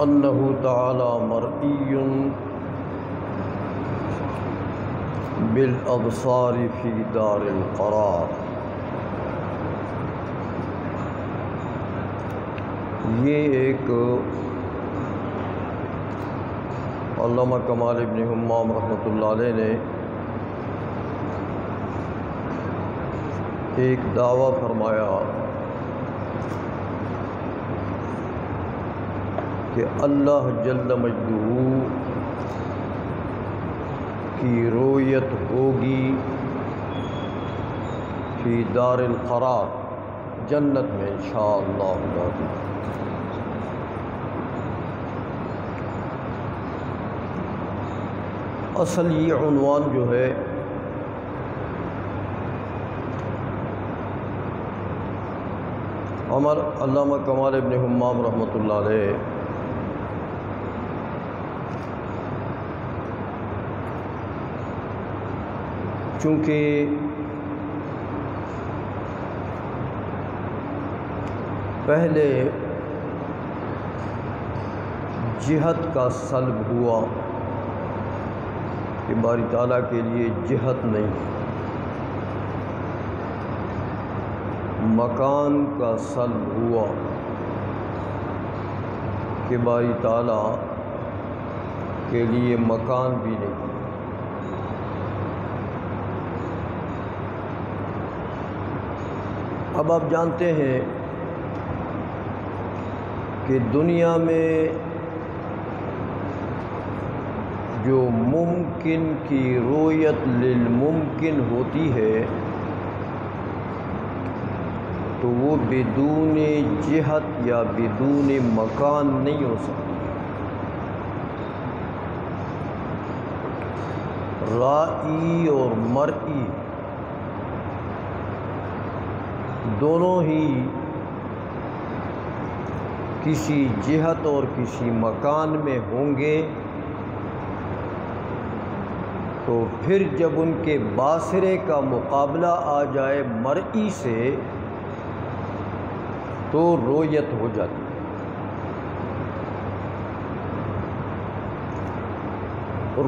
انہ تعالی مرئی بالابصار فی دار القرار۔ یہ ایک علامہ کمال ابن حمام رحمۃ اللہ علیہ نے ایک دعویٰ فرمایا کہ اللہ جل مجدہ کی رؤیت ہوگی فی دار القرار، جنت میں انشاءاللہ۔ اصل یہ عنوان جو ہے علامہ کمال ابن حمام رحمۃ اللہ علیہ چونکہ پہلے جہت کا سلب ہوا کہ باری تعالیٰ کے لیے جہت نہیں، مکان کا سلب ہوا کہ باری تعالیٰ کے لیے مکان بھی نہیں۔ اب آپ جانتے ہیں کہ دنیا میں جو ممکن کی رؤیت للممکن ہوتی ہے تو وہ بدون جہت یا بدون مکان نہیں ہو سکتی۔ رائی اور مرئی دونوں ہی کسی جہت اور کسی مکان میں ہوں گے، تو پھر جب ان کے باصرے کا مقابلہ آ جائے مرئی سے تو رؤیت ہو جاتی ہے۔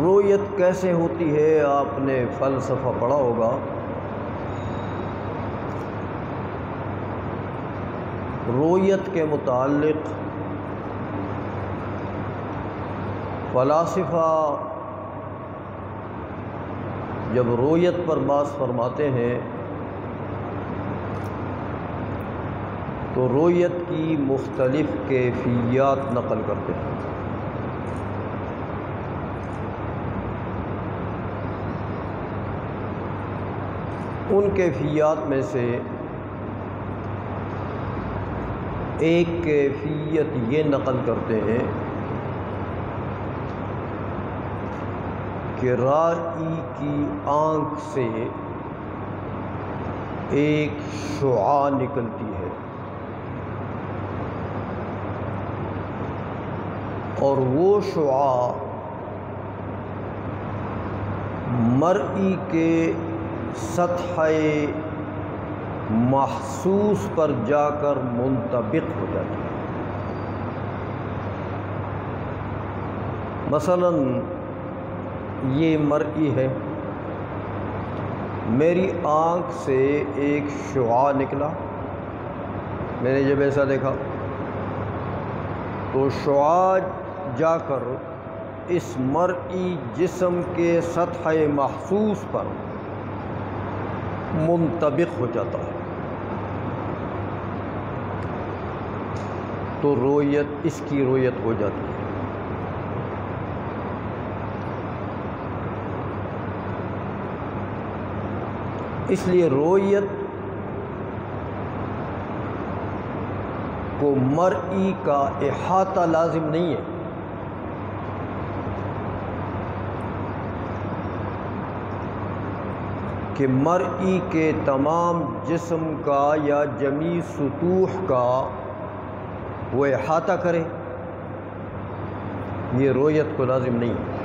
رؤیت کیسے ہوتی ہے؟ آپ نے فلسفہ پڑھا ہوگا۔ رؤیت کے متعلق فلاسفہ جب رؤیت پر بحث فرماتے ہیں تو رؤیت کی مختلف کیفیات نقل کرتے ہیں۔ ان کیفیات میں سے ایک کیفیت یہ نقل کرتے ہیں کہ رائی کی آنکھ سے ایک شعاع نکلتی ہے اور وہ شعاع مرئی کے سطح محسوس پر جا کر منطبق ہو جاتی ہے۔ مثلا یہ مرئی ہے، میری آنکھ سے ایک شعاع نکلا، میں نے جب ایسا دیکھا تو شعاع جا کر اس مرئی جسم کے سطح محسوس پر منطبق ہو جاتا ہے، تو رؤیت، اس کی رؤیت ہو جاتی ہے۔ اس لیے رؤیت کو مرئی کا احاطہ لازم نہیں ہے۔ کہ مرئی کے تمام جسم کا یا جمیع سطوح کا وہ احاطہ کرے، یہ رؤیت کو لازم نہیں ہے،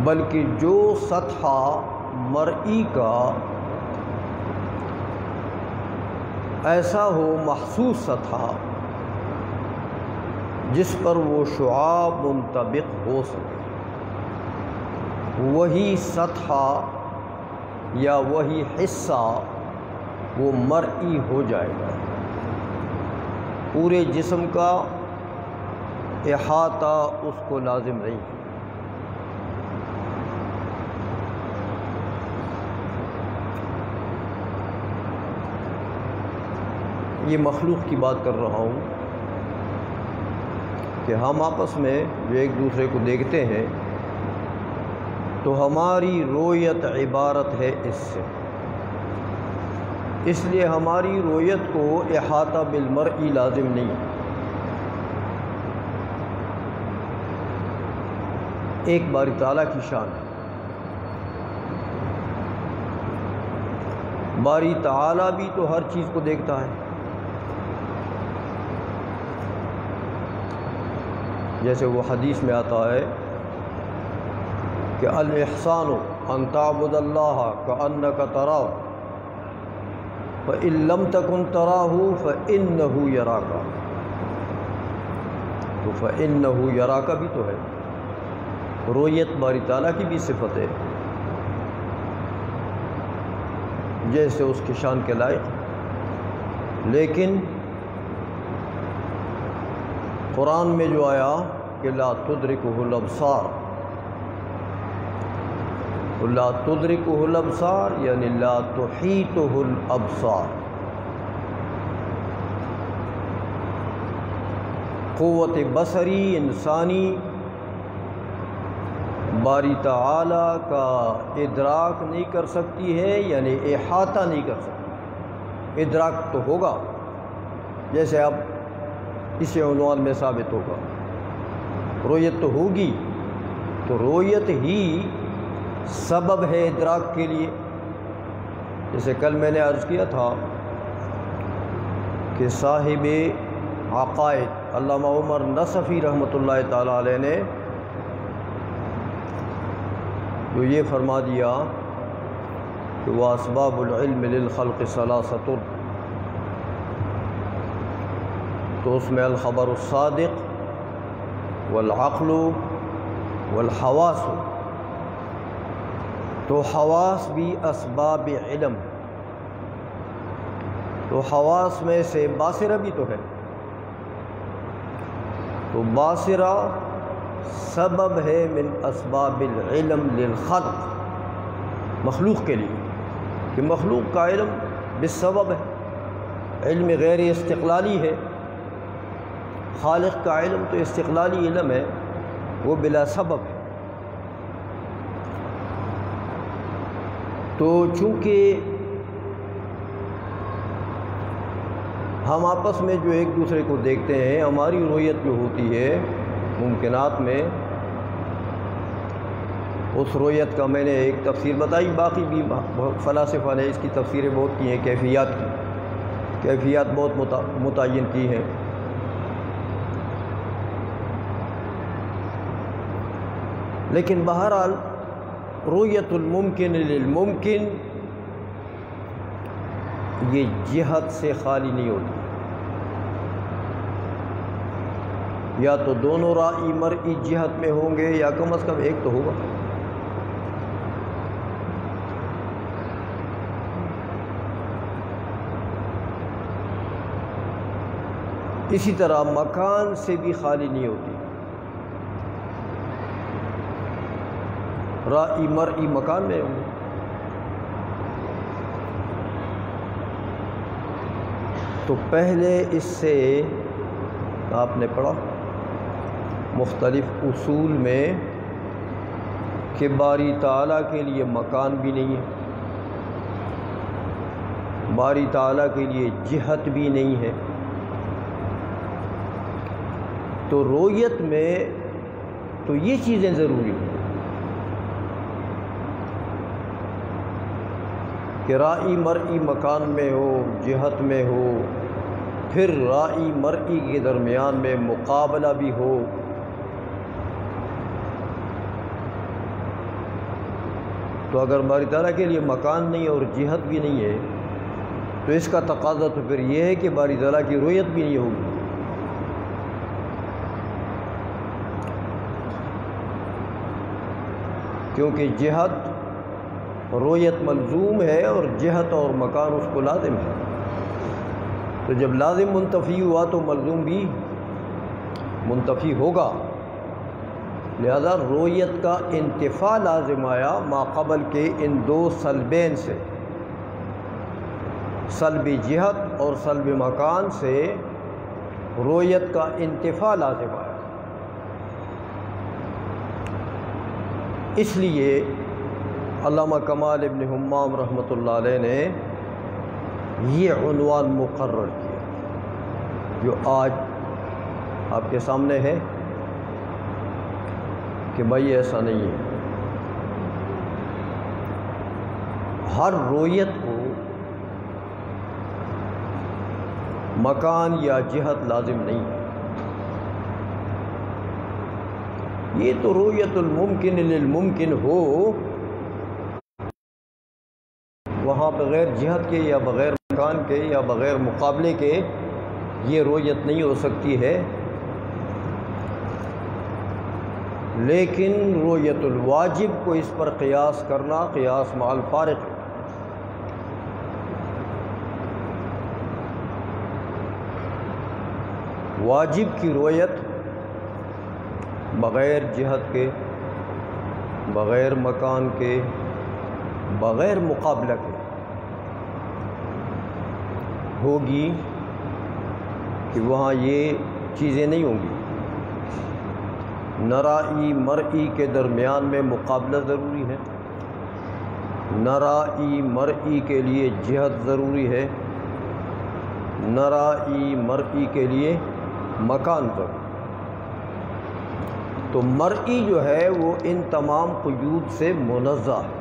بلکہ جو سطح مرئی کا ایسا ہو محسوس سطح جس پر وہ شعاع منطبق ہو سکے، وہی سطح یا وہی حصہ وہ مرئی ہو جائے گا، پورے جسم کا احاطہ اس کو لازم نہیں ہے۔ یہ مخلوق کی بات کر رہا ہوں کہ ہم آپس میں جو ایک دوسرے کو دیکھتے ہیں تو ہماری رویت عبارت ہے اس سے، اس لیے ہماری رویت کو احاطہ بالمرئی لازم نہیں ہے۔ ایک باری تعالیٰ کی شان ہے، باری تعالیٰ بھی تو ہر چیز کو دیکھتا ہے، جیسے وہ حدیث میں آتا ہے کہ الاحسان ان تعبد اللہ کأنک تراہ فإن لم تکن تراہ فإنہ یراک، تو فإنہ یراک بھی تو ہے، رویت باری تعالیٰ کی بھی صفت ہے، جیسے اس کی شان کے لائق۔ لیکن قرآن میں جو آیا کہ لا تدرکہ الابصار، لا تدرکہ الابصار یعنی لا تحیطہ الابصار، قوت بصری انسانی باری تعالیٰ کا ادراک نہیں کر سکتی ہے، یعنی احاطہ نہیں کر سکتی۔ ادراک تو ہوگا، جیسے اب اسی عنوان میں ثابت ہوگا، رویت تو ہوگی، تو رویت ہی سبب ہے ادراک کے لیے۔ جیسے کل میں نے عرض کیا تھا کہ صاحب عقائد علامہ عمر نصفی رحمۃ اللہ تعالی علیہ نے جو یہ فرما دیا کہ وہ اسباب العلم للخلق ثلاثۃ، تو اس میں الخبر الصادق والعقل والحواس، تو حواس بھی اسباب علم، تو حواس میں سے باصرہ بھی تو ہے، تو باصرہ سبب ہے من اسباب العلم للخلق، مخلوق کے لیے، کہ مخلوق کا علم بالسبب ہے، علم غیر استقلالی ہے، خالق کا علم تو استقلالی علم ہے، وہ بلا سبب ہے۔ تو چونکہ ہم آپس میں جو ایک دوسرے کو دیکھتے ہیں، ہماری رویت جو ہوتی ہے ممکنات میں، اس رویت کا میں نے ایک تفسیر بتائی، باقی بھی فلاسفہ نے اس کی تفسیریں بہت کی ہیں، کیفیات کی، کیفیات بہت متعین کی ہیں۔ لیکن بہرحال رویت الممکن للممکن یہ جہت سے خالی نہیں ہوتی، یا تو دونوں رائی مرئی جہت میں ہوں گے یا کم از کم ایک تو ہوگا۔ اسی طرح مکان سے بھی خالی نہیں ہوتی، رائی مرئی مکان میں ہوں گے۔ تو پہلے اس سے آپ نے پڑھا مختلف اصول میں کہ باری تعالیٰ کے لیے مکان بھی نہیں ہے، باری تعالیٰ کے لیے جہت بھی نہیں ہے، تو رویت میں تو یہ چیزیں ضروری ہیں کہ رائی مرئی مکان میں ہو، جہت میں ہو، پھر رائی مرئی کے درمیان میں مقابلہ بھی ہو۔ تو اگر باری تعالیٰ کے لیے مکان نہیں اور جہت بھی نہیں ہے تو اس کا تقاضا تو پھر یہ ہے کہ باری تعالیٰ کی رؤیت بھی نہیں ہوگی۔ کیونکہ جہت رؤیت ملزوم ہے اور جہت اور مکان اس کو لازم ہے، تو جب لازم منتفی ہوا تو ملزوم بھی منتفی ہوگا، لہذا رؤیت کا انتفاع لازم آیا ما قبل کے ان دو سلبین سے، سلب جہت اور سلب مکان سے رؤیت کا انتفاع لازم آیا۔ اس لیے علامہ کمال ابن حمام رحمۃ اللہ علیہ نے یہ عنوان مقرر کیا جو آج آپ کے سامنے ہے کہ بھائی ایسا نہیں ہے، ہر رؤیت کو مکان یا جہت لازم نہیں ہے۔ یہ تو رؤیت الممکن للممکن ہو، وہاں بغیر جہت کے یا بغیر مکان کے یا بغیر مقابلے کے یہ رؤیت نہیں ہو سکتی ہے، لیکن رؤیت الواجب کو اس پر قیاس کرنا قیاس مع الفارق ہے۔ واجب کی رؤیت بغیر جہت کے، بغیر مکان کے، بغیر مقابلہ کے ہوگی کہ وہاں یہ چیزیں نہیں ہوں گی۔ نرائی مرئی کے درمیان میں مقابلہ ضروری ہے، نرائی مرئی کے لیے جہت ضروری ہے، نرائی مرئی کے لیے مکان ضروری۔ تو مرئی جو ہے وہ ان تمام قیود سے منزہ ہے،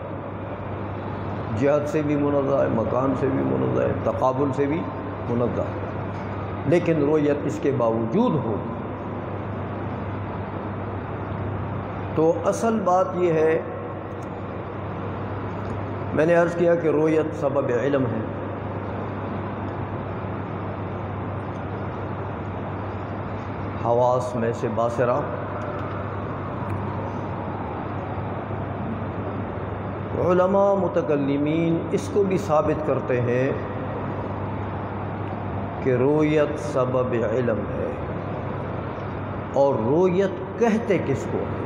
جہت سے بھی منزہ ہے، مکان سے بھی منزہ ہے، تقابل سے بھی منزہ ہے، لیکن رؤیت اس کے باوجود ہوگی۔ تو اصل بات یہ ہے، میں نے عرض کیا کہ رؤیت سبب علم ہے، حواس میں سے باصرہ، علماء متکلمین اس کو بھی ثابت کرتے ہیں کہ رؤیت سبب علم ہے، اور رؤیت کہتے کس کو ہے،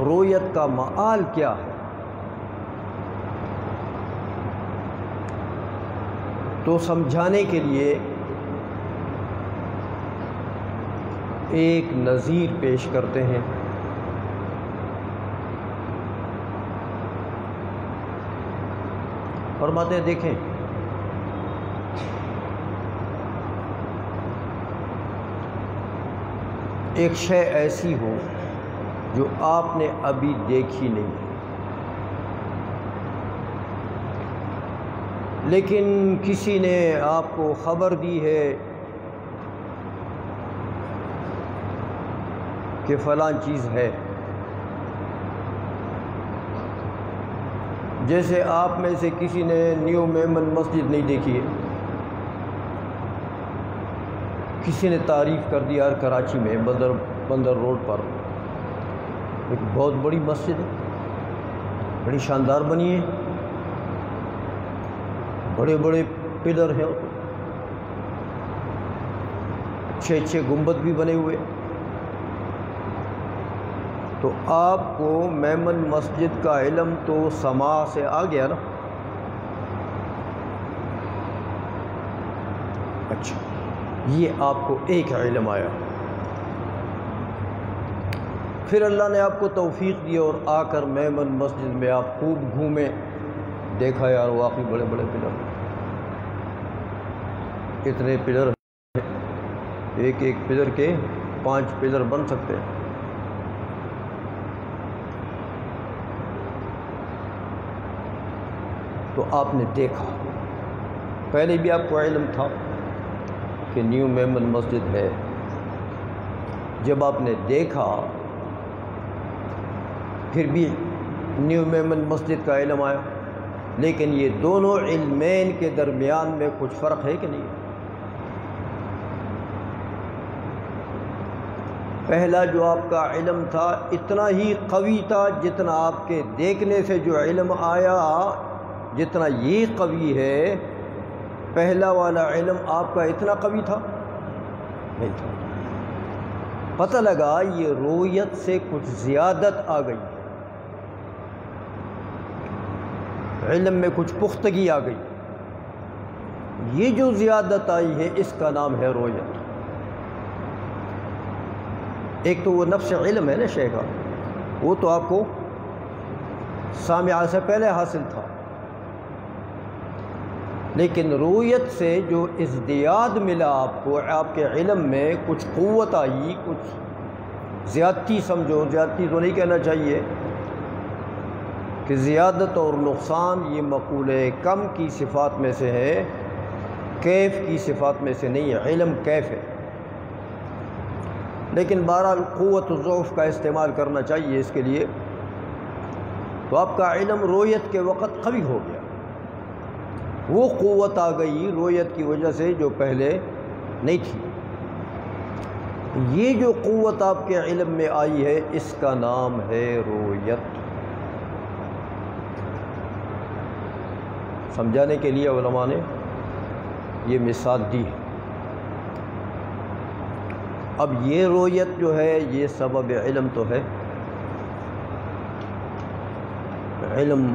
رؤیت کا مآل کیا ہے؟ تو سمجھانے کے لیے ایک نظیر پیش کرتے ہیں۔ فرماتے ہیں دیکھیں، ایک شے ایسی ہو جو آپ نے ابھی دیکھی نہیں ہے، لیکن کسی نے آپ کو خبر دی ہے کہ فلاں چیز ہے، جیسے آپ میں سے کسی نے نیو میمن مسجد نہیں دیکھی ہے، کسی نے تعریف کر دی یار کراچی میں بندر روڈ پر ایک بہت بڑی مسجد ہے، بڑی شاندار بنی ہے، بڑے بڑے پلر ہیں، اچھے گنبد بھی بنے ہوئے، تو آپ کو میمن مسجد کا علم تو سماع سے آ گیا نا۔ اچھا، یہ آپ کو ایک علم آیا، پھر اللہ نے آپ کو توفیق دی اور آ کر میمن مسجد میں آپ خوب گھومے، دیکھا یار واقعی بڑے بڑے پلر، اتنے پلر ہیں، ایک ایک پلر کے 5 پلر بن سکتے ہیں۔ تو آپ نے دیکھا، پہلے بھی آپ کو علم تھا کہ نیو میمن مسجد ہے، جب آپ نے دیکھا پھر بھی نیو میمن مسجد کا علم آیا، لیکن یہ دونوں علمین کے درمیان میں کچھ فرق ہے کہ نہیں؟ پہلا جو آپ کا علم تھا اتنا ہی قوی تھا جتنا آپ کے دیکھنے سے جو علم آیا، جتنا یہ قوی ہے، پہلا والا علم آپ کا اتنا قوی تھا نہیں تھا۔ پتہ لگا یہ رؤیت سے کچھ زیادت آ گئی، علم میں کچھ پختگی آ گئی۔ یہ جو زیادت آئی ہے اس کا نام ہے رؤیت۔ ایک تو وہ نفس علم ہے نا شے کا، وہ تو آپ کو سامعہ سے پہلے حاصل تھا، لیکن رؤیت سے جو ازدیاد ملا آپ کو، آپ کے علم میں کچھ قوت آئی، کچھ زیادتی سمجھو، زیادتی تو نہیں کہنا چاہیے کہ زیادت اور نقصان یہ مقولہ کم کی صفات میں سے ہے، کیف کی صفات میں سے نہیں ہے۔ علم کیف ہے، لیکن بہرحال قوت و ضعف کا استعمال کرنا چاہیے اس کے لیے۔ تو آپ کا علم رؤیت کے وقت قوی ہو گیا، وہ قوت آ گئی رؤیت کی وجہ سے جو پہلے نہیں تھی۔ یہ جو قوت آپ کے علم میں آئی ہے اس کا نام ہے رؤیت۔ سمجھانے کے لیے علماء نے یہ مثال دی ہے۔ اب یہ رؤیت جو ہے یہ سبب علم تو ہے، علم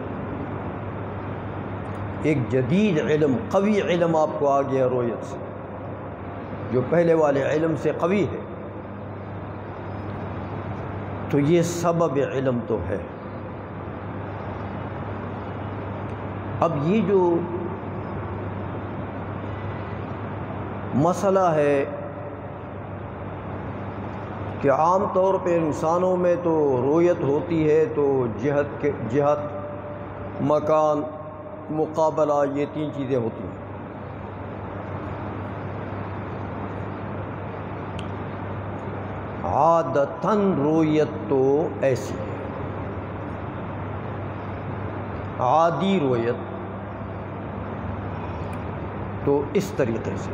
ایک جدید علم، قوی علم آپ کو آ گیا رؤیت سے، جو پہلے والے علم سے قوی ہے، تو یہ سبب علم تو ہے۔ اب یہ جو مسئلہ ہے کہ عام طور پہ انسانوں میں تو رؤیت ہوتی ہے تو جہت، مکان، مقابلہ، یہ تین چیزیں ہوتی ہیں۔ عادتاً رؤیت تو ایسی ہے، عادی رؤیت تو اس طریقے سے۔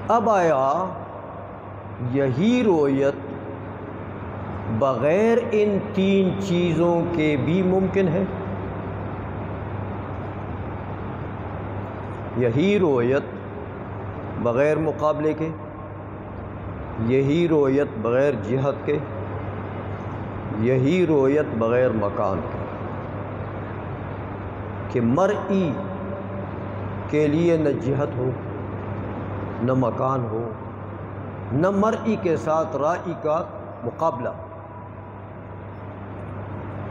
اب آیا یہی رؤیت بغیر ان تین چیزوں کے بھی ممکن ہے، یہی رؤیت بغیر مقابلے کے، یہی رؤیت بغیر جہت کے، یہی رؤیت بغیر مکان کے، کہ مرئی کے لیے نہ جہت ہو، نہ مکان ہو، نہ مرئی کے ساتھ رائی کا مقابلہ۔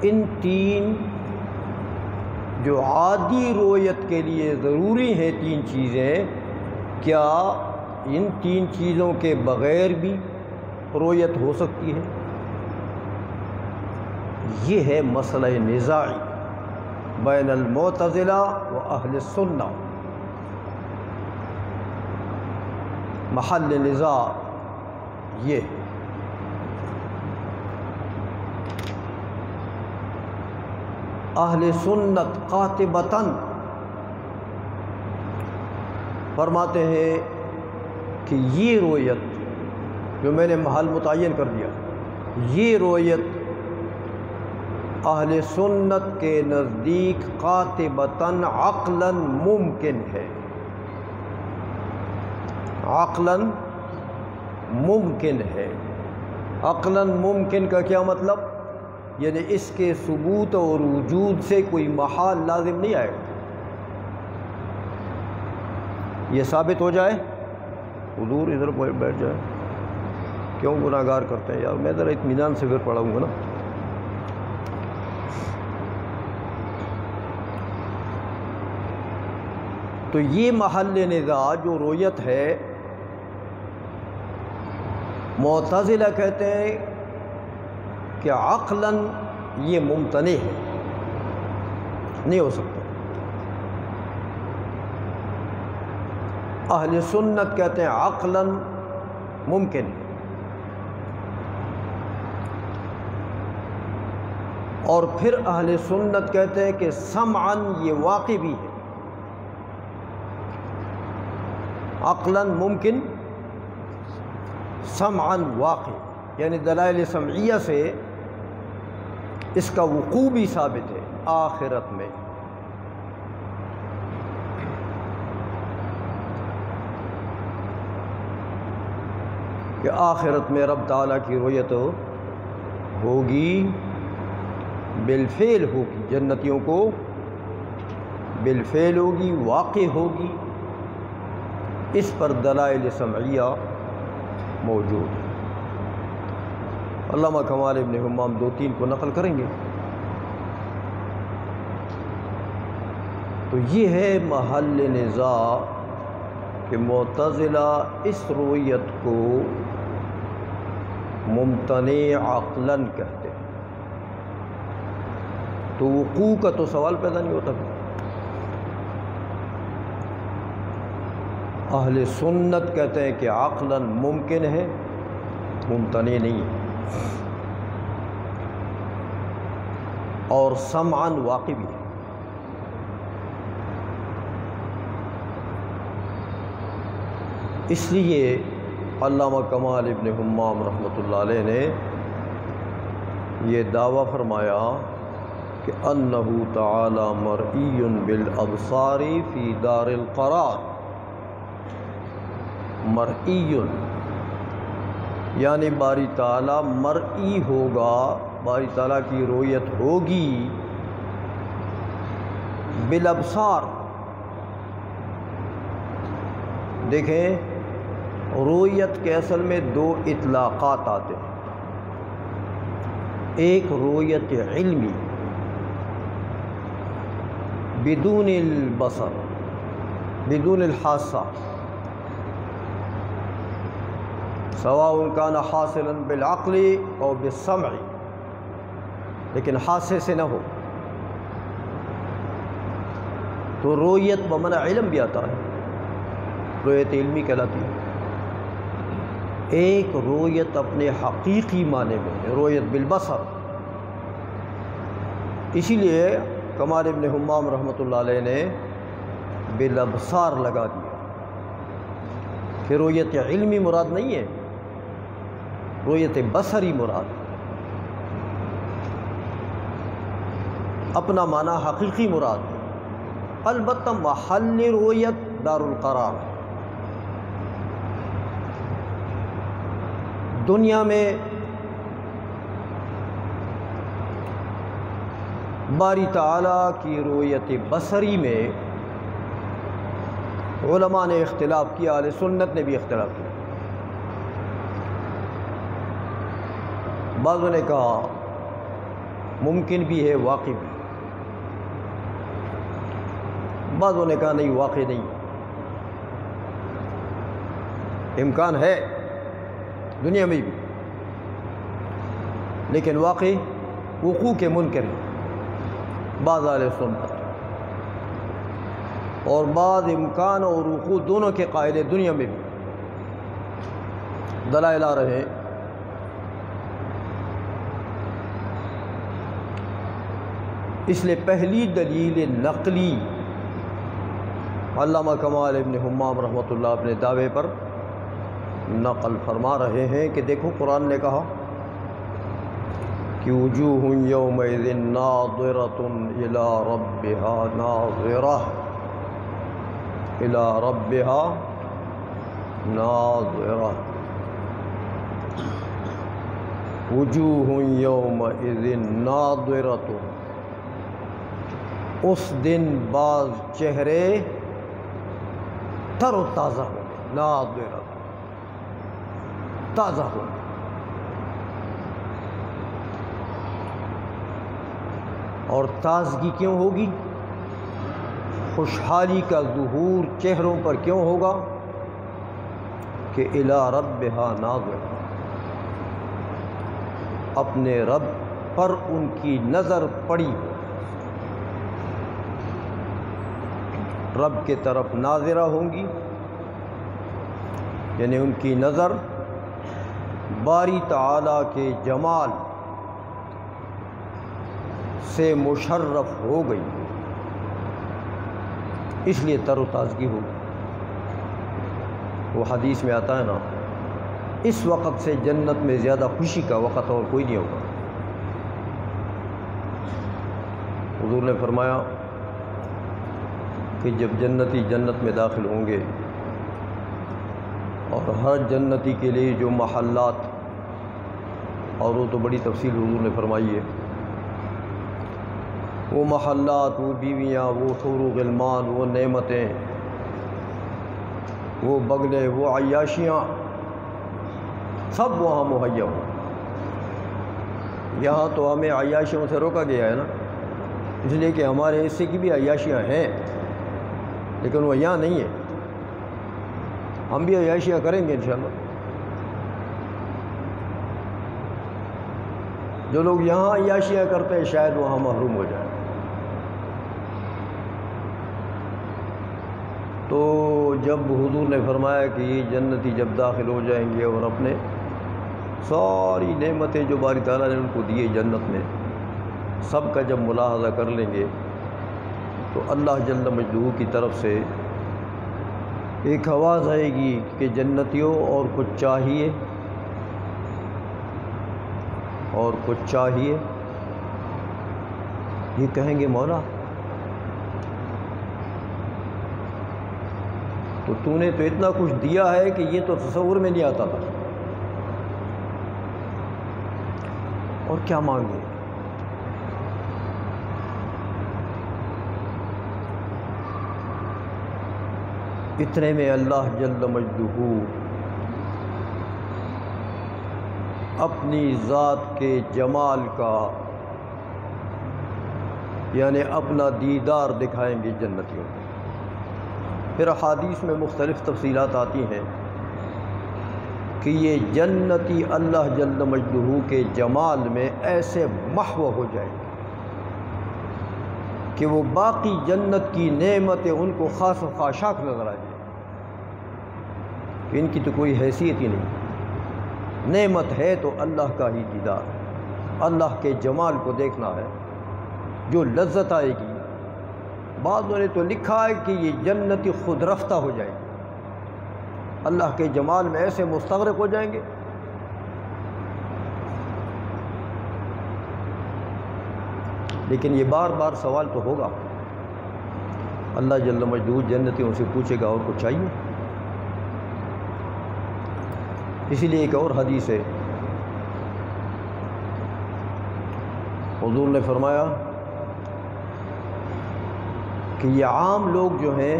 ان تین جو عادی رؤیت کے لیے ضروری ہیں تین چیزیں، کیا ان تین چیزوں کے بغیر بھی رؤیت ہو سکتی ہے؟ یہ ہے مسئلہ نزاعی بین المعتزلہ و اہل السنہ، محل نزاع یہ ہے۔ اہل سنت قاطبتاً فرماتے ہیں کہ یہ رؤیت جو میں نے محل متعین کر دیا، یہ رؤیت اہل سنت کے نزدیک قاطبتاً عقلاً ممکن ہے، عقلاً ممکن ہے۔ عقلاً ممکن کا کیا مطلب؟ یعنی اس کے ثبوت اور وجود سے کوئی محال لازم نہیں آئے گا، یہ ثابت ہو جائے۔ حضور ادھر بیٹھ جائے، کیوں گناہ گار کرتے ہیں یار، میں ذرا اطمینان سے پھر پڑھاؤں گا نا۔ تو یہ محل نزاع جو رؤیت ہے، معتزلہ کہتے ہیں کہ عقلاً یہ ممتنع ہے، نہیں ہو سکتا۔ اہل سنت کہتے ہیں عقلاً ممکن ہے۔ اور پھر اہل سنت کہتے ہیں کہ سمعاً یہ واقع بھی ہے، عقلاً ممکن، سمعاً واقع، یعنی دلائل سمعیہ سے اس کا وقوع بھی ثابت ہے آخرت میں۔ کہ آخرت میں رب تعالیٰ کی رؤیت ہوگی، بالفعل ہوگی، جنتیوں کو بالفعل ہوگی، واقع ہوگی، اس پر دلائل سمعیہ موجود ہے۔ علامہ کمال ابن حمام 2-3 کو نقل کریں گے۔ تو یہ ہے محل نزاع کہ معتزلہ اس رؤیت کو ممتنع عقلاً کہتے ہیں، تو وقوع کا تو سوال پیدا نہیں ہوتا۔ اہل سنت کہتے ہیں کہ عقلاً ممکن ہے، ممتنع نہیں ہے، اور سمعاً واقع بھی ہے۔ اس لیے علامہ کمال ابن حمام رحمۃ اللہ علیہ نے یہ دعویٰ فرمایا کہ انہ تعالی مرئی بالابصار فی دار القرار۔ مرئی یعنی باری تعالی مرئی ہوگا، باری تعالیٰ کی رؤیت ہوگی بالابصار۔ دیکھیں، رؤیت کے اصل میں 2 اطلاقات آتے ہیں، ایک رؤیت علمی بدون البصر، بدون الحاسہ، سواء کان حاصلا بالعقل او بالسمع، لیکن حاسے سے نہ ہو، تو رؤیت بمعنی علم بھی آتا ہے، رؤیت علمی کہلاتی ہے۔ ایک رؤیت اپنے حقیقی معنی میں، رؤیت بالبصر۔ اسی لیے کمال ابن حمام رحمۃ اللہ علیہ نے بالابصار لگا دیا کہ رؤیت علمی مراد نہیں ہے، رؤیت بصری مراد، اپنا معنی حقیقی مراد ہے۔ البتہ محل رؤیت دار القرار ہے۔ دنیا میں باری تعالیٰ کی رؤیت بصری میں علماء نے اختلاف کیا، اہل سنت نے بھی اختلاف کیا۔ بعضوں نے کہا ممکن بھی ہے، واقع بھی، بعضوں نے کہا نہیں، واقع نہیں، امکان ہے دنیا میں بھی، لیکن واقع وقوع کے منکر ہیں بعض اہل سنت، اور بعض امکان اور وقوع دونوں کے قائل ہیں دنیا میں بھی۔ دلائل آ رہے ہیں۔ اس لیے پہلی دلیل نقلی علامہ کمال ابن حمام رحمۃ اللہ اپنے دعوے پر نقل فرما رہے ہیں کہ دیکھو قرآن نے کہا کہ وجوہ یومئذ ناظرۃ الی ربها ناظرہ، الی ربها ناظرہ، وجوہ یومئذ ناظرۃ، اس دن بعض چہرے تر و تازہ ہوں گے، ناظرہ تازہ ہوں گے۔ اور تازگی کیوں ہوگی؟ خوشحالی کا ظہور چہروں پر کیوں ہوگا؟ کہ الی ربها ناظرہ، اپنے رب پر ان کی نظر پڑی، رب کے طرف ناظرہ ہوں گی، یعنی ان کی نظر باری تعالیٰ کے جمال سے مشرف ہو گئی، اس لیے تر و تازگی ہو گئی۔ وہ حدیث میں آتا ہے نا، اس وقت سے جنت میں زیادہ خوشی کا وقت اور کوئی نہیں ہوگا۔ حضور نے فرمایا کہ جب جنتی جنت میں داخل ہوں گے اور ہر جنتی کے لیے جو محلات، اور وہ تو بڑی تفصیل حضور نے فرمائی ہے، وہ محلات، وہ بیویاں، وہ حور و غلمان، وہ نعمتیں، وہ بگلے، وہ عیاشیاں، سب وہاں مہیا ہوں۔ یہاں تو ہمیں عیاشیوں سے روکا گیا ہے نا، اس لیے کہ ہمارے حصے کی بھی عیاشیاں ہیں، لیکن وہ یہاں نہیں ہیں۔ ہم بھی عیاشیاں کریں گے انشاءاللہ۔ جو لوگ یہاں عیاشیاں کرتے ہیں شاید وہاں محروم ہو جائیں۔ تو جب حضور نے فرمایا کہ یہ جنتی جب داخل ہو جائیں گے اور اپنے ساری نعمتیں جو باری تعالیٰ نے ان کو دیے جنت میں، سب کا جب ملاحظہ کر لیں گے تو اللہ جل مجدہ کی طرف سے ایک آواز آئے گی کہ جنتیوں اور کچھ چاہیے، اور کچھ چاہیے۔ یہ کہیں گے مولا تو نے تو اتنا کچھ دیا ہے کہ یہ تو تصور میں نہیں آتا تھا، اور کیا مانگے؟ اتنے میں اللہ جل مجدہ اپنی ذات کے جمال کا یعنی اپنا دیدار دکھائیں گے جنتیوں کو۔ پھر حدیث میں مختلف تفصیلات آتی ہیں کہ یہ جنتی اللہ جل مجدہ کے جمال میں ایسے محو ہو جائیں گے کہ وہ باقی جنت کی نعمتیں ان کو خاص و خاشاک نظر آ جائیں کہ ان کی تو کوئی حیثیت ہی نہیں۔ نعمت ہے تو اللہ کا ہی دیدار ہے، اللہ کے جمال کو دیکھنا ہے، جو لذت آئے گی۔ بعضوں نے تو لکھا ہے کہ یہ جنتی خود رفتہ ہو جائیں گے، اللہ کے جمال میں ایسے مستغرق ہو جائیں گے۔ لیکن یہ بار بار سوال تو ہوگا، اللہ جل مجدہ جنتیوں سے پوچھے گا اور کچھ چاہیے؟ اسی لیے ایک اور حدیث ہے، حضور نے فرمایا کہ یہ عام لوگ جو ہیں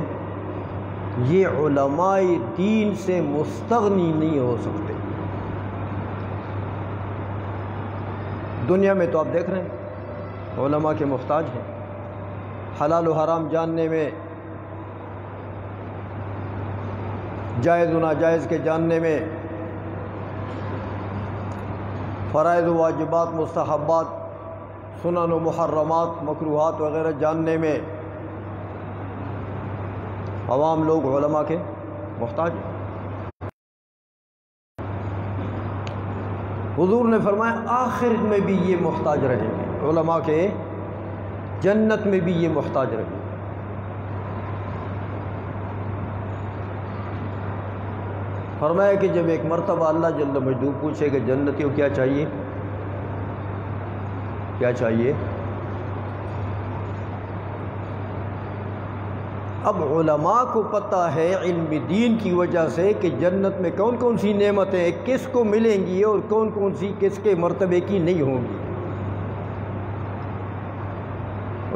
یہ علماء دین سے مستغنی نہیں ہو سکتے۔ دنیا میں تو آپ دیکھ رہے ہیں علماء کے محتاج ہیں، حلال و حرام جاننے میں، جائز و ناجائز کے جاننے میں، فرائض و واجبات، مستحبات، سنن و محرمات، مکروہات وغیرہ جاننے میں عوام لوگ علماء کے محتاج ہیں۔ حضور نے فرمایا آخرت میں بھی یہ محتاج رہیں گے، علماء کے جنت میں بھی یہ محتاج رہیں گے۔ فرمایا کہ جب ایک مرتبہ اللہ جل مجدہ پوچھے کہ جنتیوں کیا چاہیے، کیا چاہیے؟ اب علماء کو پتہ ہے علم دین کی وجہ سے کہ جنت میں کون کون سی نعمتیں کس کو ملیں گی اور کون کون سی کس کے مرتبے کی نہیں ہوں گی،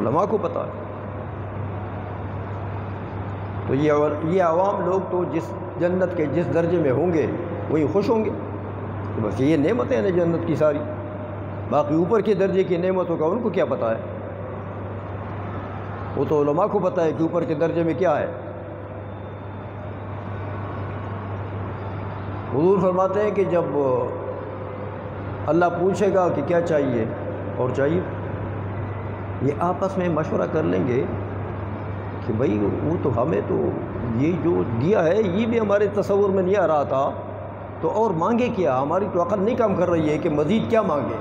علماء کو پتہ ہے۔ تو یہ عوام لوگ تو جس جنت کے جس درجے میں ہوں گے وہی خوش ہوں گے، تو بس یہ نعمتیں ہیں جنت کی ساری، باقی اوپر کے درجے کی نعمتوں کا ان کو کیا پتہ ہے؟ وہ تو علماء کو پتہ ہے کہ اوپر کے درجے میں کیا ہے۔ حضور فرماتے ہیں کہ جب اللہ پوچھے گا کہ کیا چاہیے اور چاہیے، یہ آپس میں مشورہ کر لیں گے کہ بھئی وہ تو ہمیں تو یہ جو دیا ہے یہ بھی ہمارے تصور میں نہیں آ رہا تھا، تو اور مانگے کیا؟ ہماری تو عقل نہیں کام کر رہی ہے کہ مزید کیا مانگے۔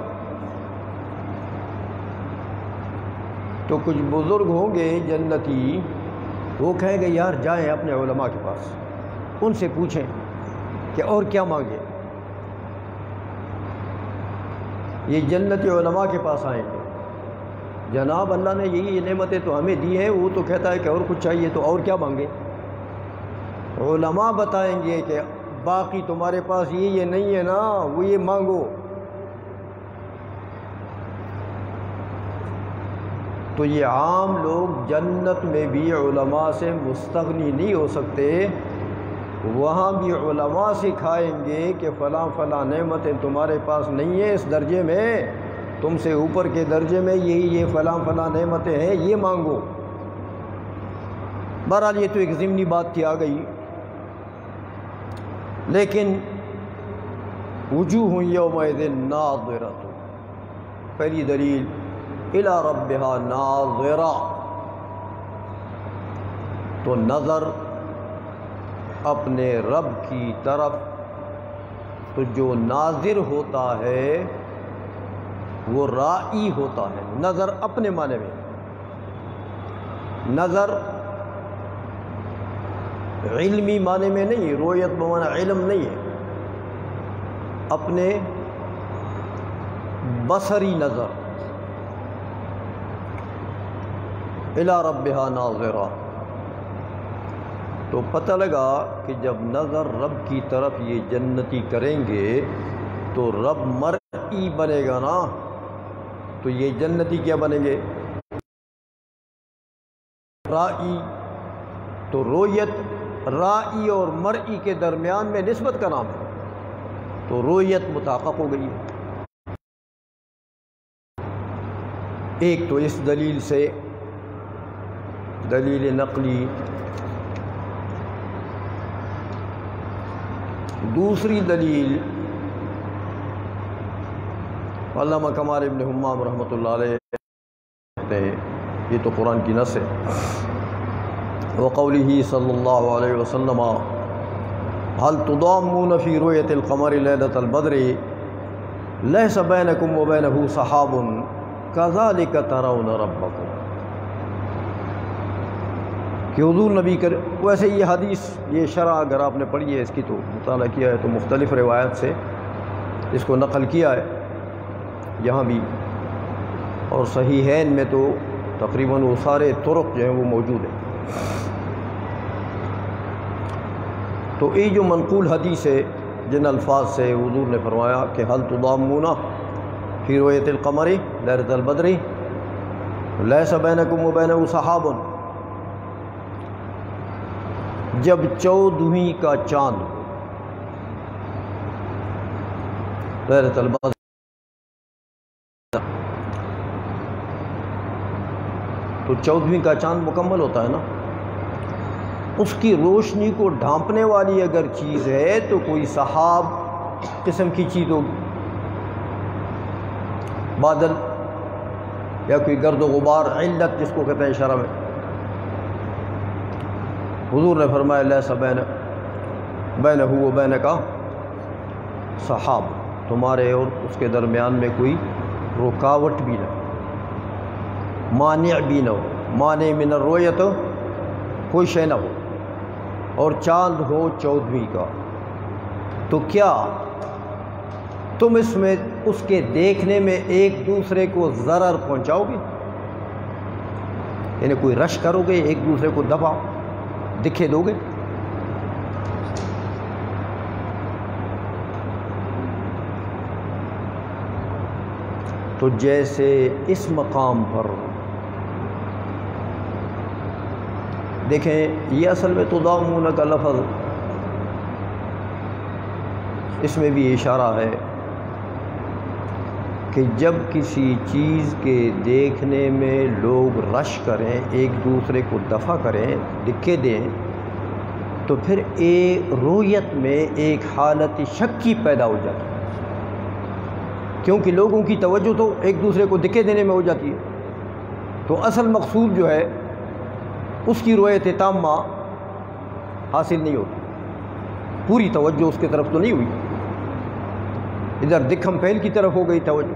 تو کچھ بزرگ ہوں گے جنتی، وہ کہیں گے یار جائیں اپنے علماء کے پاس، ان سے پوچھیں کہ اور کیا مانگے۔ یہ جنتی علماء کے پاس آئیں گے، جناب اللہ نے یہ نعمتیں تو ہمیں دی ہیں، وہ تو کہتا ہے کہ اور کچھ چاہیے تو اور کیا مانگے۔ علماء بتائیں گے کہ باقی تمہارے پاس یہ نہیں ہے نا، وہ یہ مانگو۔ تو یہ عام لوگ جنت میں بھی علماء سے مستغنی نہیں ہو سکتے، وہاں بھی علماء سکھائیں گے کہ فلاں فلاں نعمتیں تمہارے پاس نہیں ہیں اس درجے میں، تم سے اوپر کے درجے میں یہ فلاں فلاں نعمتیں ہیں، یہ مانگو۔ بہرحال یہ تو ایک ضمنی بات کی آ گئی، لیکن وجوہ یومئذ ناظرہ، پہلی دلیل الی ربہا ناظرہ، تو نظر اپنے رب کی طرف، تو جو ناظر ہوتا ہے وہ رائی ہوتا ہے۔ نظر اپنے معنی میں، نظر علمی معنی میں نہیں، رؤیت بمعنی علم نہیں ہے، اپنے بصری نظر۔ الی ربہا ناظرہ، تو پتہ لگا کہ جب نظر رب کی طرف یہ جنتی کریں گے تو رب مرئی بنے گا نا، تو یہ جنتی کیا بنیں گے؟ رائی۔ تو رؤیت رائی اور مرئی کے درمیان میں نسبت کا نام ہے، تو رؤیت متحقق ہو گئی ہے۔ ایک تو اس دلیل سے، دلیل نقلی، دوسری دلیل علامہ کمال ابن حمام رحمۃ اللہ علیہ کہتے ہیں، یہ تو قرآن کی نص ہے، وقولہ صلی اللہ علیہ وسلم هل تضامون فی رؤیت القمر لیلۃ البدر لیس بینکم وبینہ سحاب کذالک ترون ربکم، کہ حضور نبی کر، ویسے یہ حدیث، یہ شرح اگر آپ نے پڑھی ہے، اس کی تو مطالعہ کیا ہے تو مختلف روایت سے اس کو نقل کیا ہے یہاں بھی، اور صحیحین میں تو تقریباً وہ سارے طرق جو ہیں وہ موجود ہیں۔ تو یہ جو منقول حدیث ہے، جن الفاظ سے حضور نے فرمایا کہ هل تضامون فی رؤیت القمر لیلۃ البدر لیس بینکم وبینہ سحاب، جب 14ویں کا چاند لیلۃ البدر، تو 14ویں کا چاند مکمل ہوتا ہے نا، اس کی روشنی کو ڈھانپنے والی اگر چیز ہے تو کوئی سحاب قسم کی چیز ہوگی، بادل یا کوئی گرد و غبار، علت جس کو کہتے ہیں شرع میں۔ حضور نے فرمایا لیس بینہ و بینک سحاب، تمہارے اور اس کے درمیان میں کوئی رکاوٹ بھی نہ ہو، مانع بھی نہ ہو، مانع من الرؤیت کوئی شے نہ ہو، اور چاند ہو 14ویں کا، تو کیا تم اس میں اس کے دیکھنے میں ایک دوسرے کو ضرر پہنچاؤ گے؟ یعنی کوئی رش کرو گے، ایک دوسرے کو دفع دکھے دو گے؟ تو جیسے اس مقام پر دیکھیں، یہ اصل میں تضامون کا لفظ، اس میں بھی اشارہ ہے کہ جب کسی چیز کے دیکھنے میں لوگ رش کریں، ایک دوسرے کو دفع کریں، دکھے دیں، تو پھر ایک رؤیت میں ایک حالت شک کی پیدا ہو جاتی ہے، کیونکہ لوگوں کی توجہ تو ایک دوسرے کو دکھے دینے میں ہو جاتی ہے، تو اصل مقصود جو ہے اس کی رؤیت تامہ حاصل نہیں ہوتی، پوری توجہ اس کی طرف تو نہیں ہوئی، ادھر دکھم پھیل کی طرف ہو گئی توجہ۔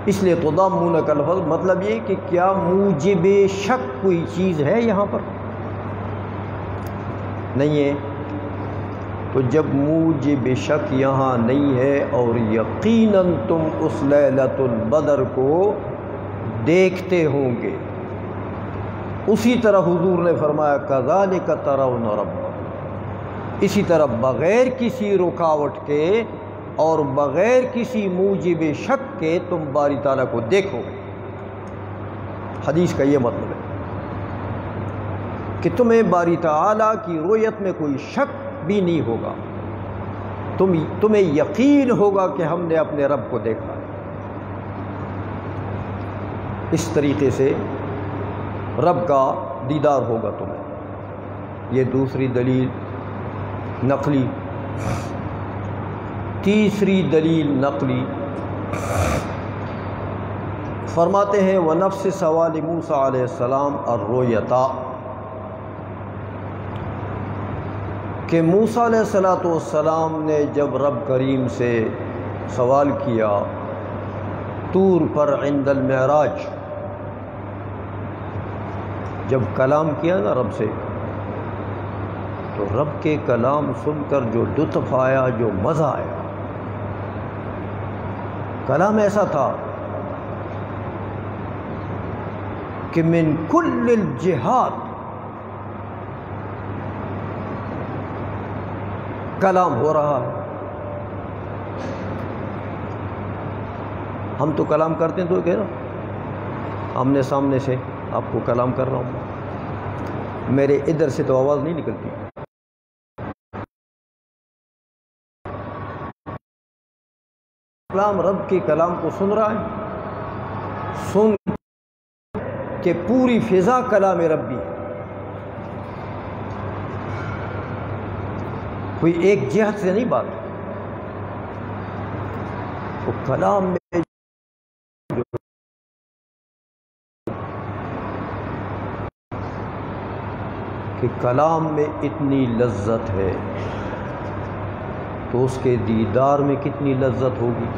اس لیے تضامن کا لفظ مطلب یہ کہ کیا موجب شک کوئی چیز ہے یہاں پر؟ نہیں ہے۔ تو جب موجب شک یہاں نہیں ہے اور یقیناً تم اس لیلۃ البدر کو دیکھتے ہوں گے، اسی طرح حضور نے فرمایا کذالک ترون رب، اسی طرح بغیر کسی رکاوٹ کے اور بغیر کسی موجب شک کے تم باری تعالیٰ کو دیکھو گے۔ حدیث کا یہ مطلب ہے کہ تمہیں باری تعالیٰ کی رؤیت میں کوئی شک بھی نہیں ہوگا، تمہیں یقین ہوگا کہ ہم نے اپنے رب کو دیکھا ہے۔ اس طریقے سے رب کا دیدار ہوگا تمہیں۔ یہ دوسری دلیل نقلی۔ تیسری دلیل نقلی فرماتے ہیں وَنَفْسِ سوال موسیٰ علیہ السلام الرؤیتا، کہ موسیٰ علیہ السلام نے جب رب کریم سے سوال کیا طور پر عند المعراج، جب کلام کیا نا رب سے، تو رب کے کلام سن کر جو لطف آیا، جو مزہ آیا، کلام ایسا تھا کہ من کل الجہات کلام ہو رہا ہے۔ ہم تو کلام کرتے ہیں تو کہہ رہا آمنے سامنے سے آپ کو کلام کر رہا ہوں، میرے ادھر سے تو آواز نہیں نکلتی، کلام رب کے کلام کو سن رہا ہے، سن کہ پوری فضا کلام ربی ہے، کوئی ایک جہت سے نہیں بات، وہ کلام میں کہ کلام میں اتنی لذت ہے تو اس کے دیدار میں کتنی لذت ہوگی۔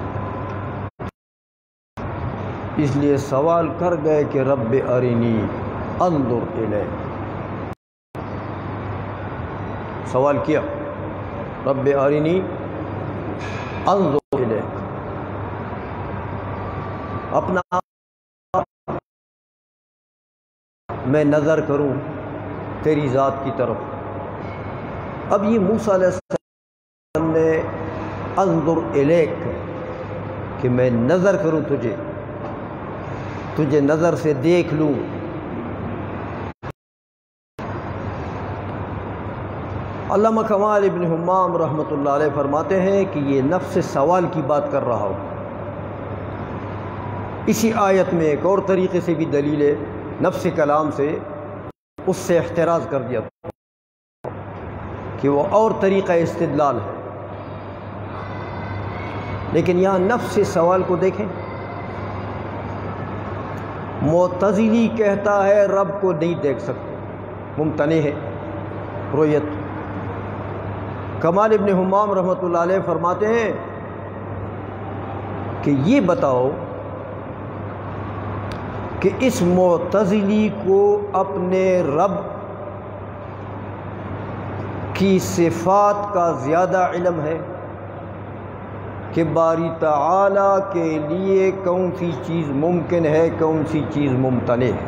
اس لیے سوال کر گئے کہ رب ارنی انظر الیک، سوال کیا رب ارنی انظر الیک، اپنا میں نظر کروں تیری ذات کی طرف۔ اب یہ موسیٰ علیہ السلام نے انظر الیک کہ میں نظر کروں تجھے نظر سے دیکھ لوں۔ علامہ کمال ابن حمام رحمۃ اللہ علیہ فرماتے ہیں کہ یہ نفس سوال کی بات کر رہا ہوں۔ اسی آیت میں ایک اور طریقے سے بھی دلیل ہے، نفس کلام سے اس سے احتراز کر دیا کہ وہ اور طریقہ استدلال ہے، لیکن یہاں نفس سوال کو دیکھیں، معتزلی کہتا ہے رب کو نہیں دیکھ سکتے، ممتنع ہے رؤیت۔ کمال ابن حمام رحمۃ اللہ علیہ فرماتے ہیں کہ یہ بتاؤ کہ اس معتزلی کو اپنے رب کی صفات کا زیادہ علم ہے کہ باری تعالیٰ کے لیے کون سی چیز ممکن ہے، کون سی چیز ممتنع ہے،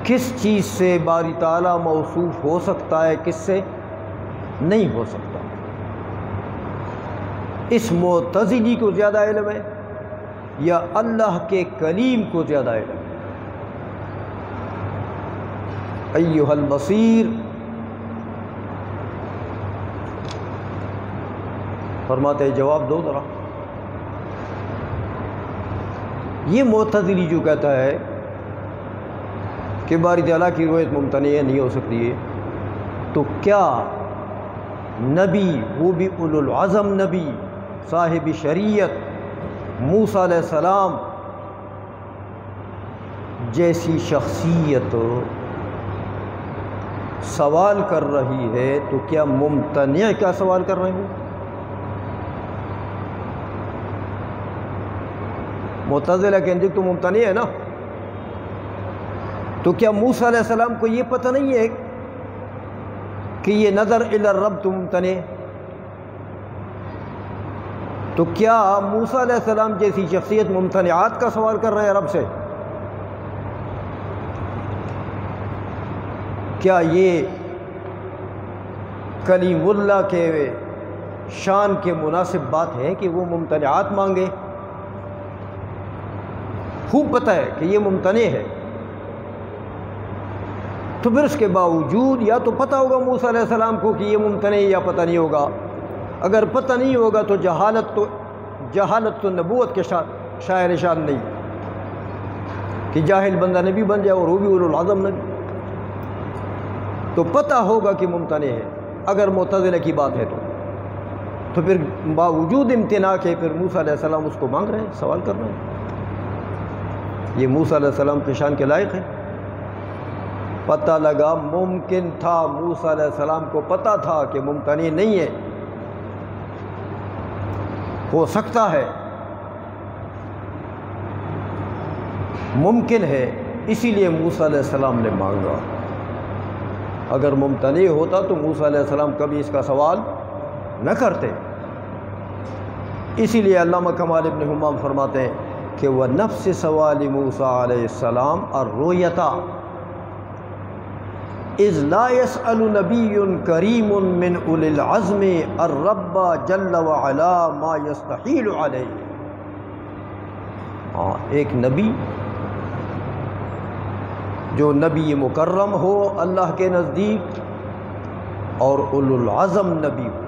کس چیز سے باری تعالیٰ موصوف ہو سکتا ہے، کس سے نہیں ہو سکتا۔ اس معتزلی کو زیادہ علم ہے یا اللہ کے کلیم کو زیادہ علم ہے؟ ایھا البصیر، فرماتے ہیں جواب دو ذرا۔ یہ معتزلی جو کہتا ہے کہ باری تعالیٰ کی رؤیت ممتنع نہیں ہو سکتی ہے، تو کیا نبی، وہ بھی اولو العزم نبی صاحب شریعت موسیٰ علیہ السلام جیسی شخصیت سوال کر رہی ہے، تو کیا ممتنع کا سوال کر رہے ہوں؟ معتزلہ کے نزدیک تو ممتنع ہے نا، تو کیا موسیٰ علیہ السلام کو یہ پتہ نہیں ہے کہ یہ نظر الی الرب تو ممتنع؟ تو کیا موسیٰ علیہ السلام جیسی شخصیت ممتنعات کا سوال کر رہے ہیں رب سے؟ کیا یہ کلیم اللہ کے شان کے مناسب بات ہے کہ وہ ممتنعات مانگے؟ خوب پتہ ہے کہ یہ ممتنع ہے، تو پھر اس کے باوجود یا تو پتہ ہوگا موسیٰ علیہ السلام کو کہ یہ ممتنع یا پتہ نہیں ہوگا۔ اگر پتہ نہیں ہوگا تو جہالت تو نبوت کے شاعر شان نہیں کہ جاہل بندہ نبی بن جائے اور وہ بھی اولو العزم نبی، تو پتہ ہوگا کہ ممتنع ہے اگر معتزلہ کی بات ہے تو پھر باوجود امتناع کے پھر موسیٰ علیہ السلام اس کو مانگ رہے ہیں، سوال کر رہے ہیں۔ یہ موسیٰ علیہ السلام کی شان کے لائق ہے۔ پتہ لگا، ممکن تھا موسیٰ علیہ السلام کو پتہ تھا کہ ممتنع نہیں ہے، ہو سکتا ہے، ممکن ہے، اسی لیے موسیٰ علیہ السلام نے مانگا۔ اگر ممتنع ہوتا تو موسیٰ علیہ السلام کبھی اس کا سوال نہ کرتے۔ اسی لیے علامہ کمال ابن حمام فرماتے ہیں کہ وہ نفس سوال موسیٰ علیہ السلام الرؤیۃ اذ لا يسأل نبی کریم من اولی العزم الرب جل وعلا ما یستحیل علیہ۔ ایک نبی جو نبی مکرم ہو اللہ کے نزدیک اور اولو العزم نبی ہو،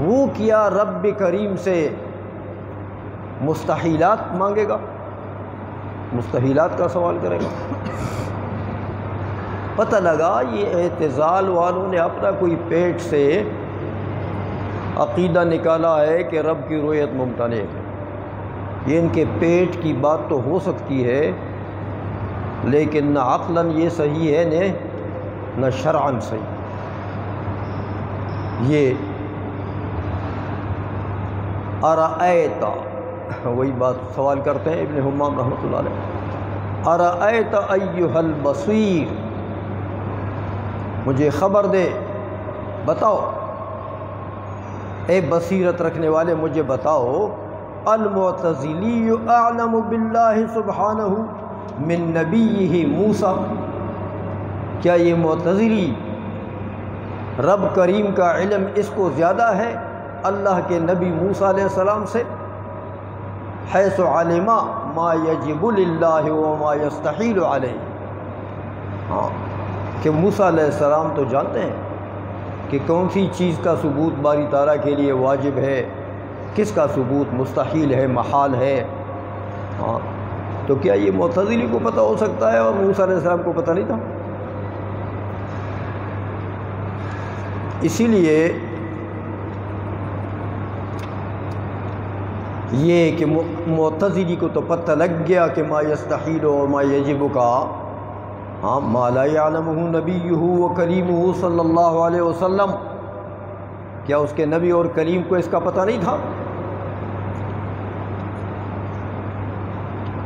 وہ کیا رب کریم سے مستحیلات مانگے گا، مستحیلات کا سوال کرے گا؟ پتہ لگا یہ اعتزال والوں نے اپنا کوئی پیٹ سے عقیدہ نکالا ہے کہ رب کی رؤیت ممتنع ہے۔ یہ ان کے پیٹ کی بات تو ہو سکتی ہے، لیکن نہ عقلاً یہ صحیح ہے نہ شرعاً صحیح۔ یہ ارأیت، وہی بات سوال کرتے ہیں ابن حمام رحمۃ اللہ علیہ، ارأیت ایھا البصیر، مجھے خبر دے، بتاؤ اے بصیرت رکھنے والے، مجھے بتاؤ، المعتزلی اعلم باللہ سبحانہ من نبیہ موسیٰ، کیا یہ معتزلی رب کریم کا علم اس کو زیادہ ہے اللہ کے نبی موسیٰ علیہ السلام سے؟ حیث علم ما یجب للہ وما یستحیل علیہ، کہ موسیٰ علیہ السلام تو جانتے ہیں کہ کون سی چیز کا ثبوت باری تعالیٰ کے لیے واجب ہے، کس کا ثبوت مستحیل ہے، محال ہے۔ تو کیا یہ معتزلی کو پتہ ہو سکتا ہے اور موسیٰ علیہ السلام کو پتہ نہیں تھا؟ اسی لیے یہ کہ معتزلی کو تو پتہ لگ گیا کہ ما یستحیل اور ما یجب کا ما لا یعلمہ نبیہ و کلیمہ صلی اللہ علیہ وسلم، کیا اس کے نبی اور کلیم کو اس کا پتہ نہیں تھا؟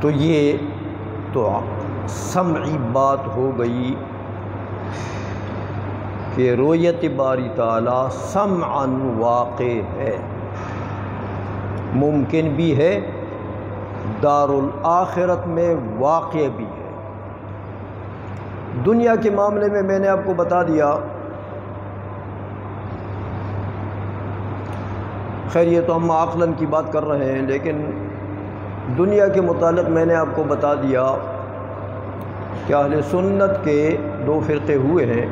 تو یہ تو سمعی بات ہو گئی کہ رؤیت باری تعالیٰ سمعاً واقع ہے، ممکن بھی ہے، دار الآخرت میں واقع بھی ہے۔ دنیا کے معاملے میں میں نے آپ کو بتا دیا، خیر یہ تو ہم عقلاً کی بات کر رہے ہیں، لیکن دنیا کے متعلق میں نے آپ کو بتا دیا کہ اہل سنت کے دو فرقے ہوئے ہیں۔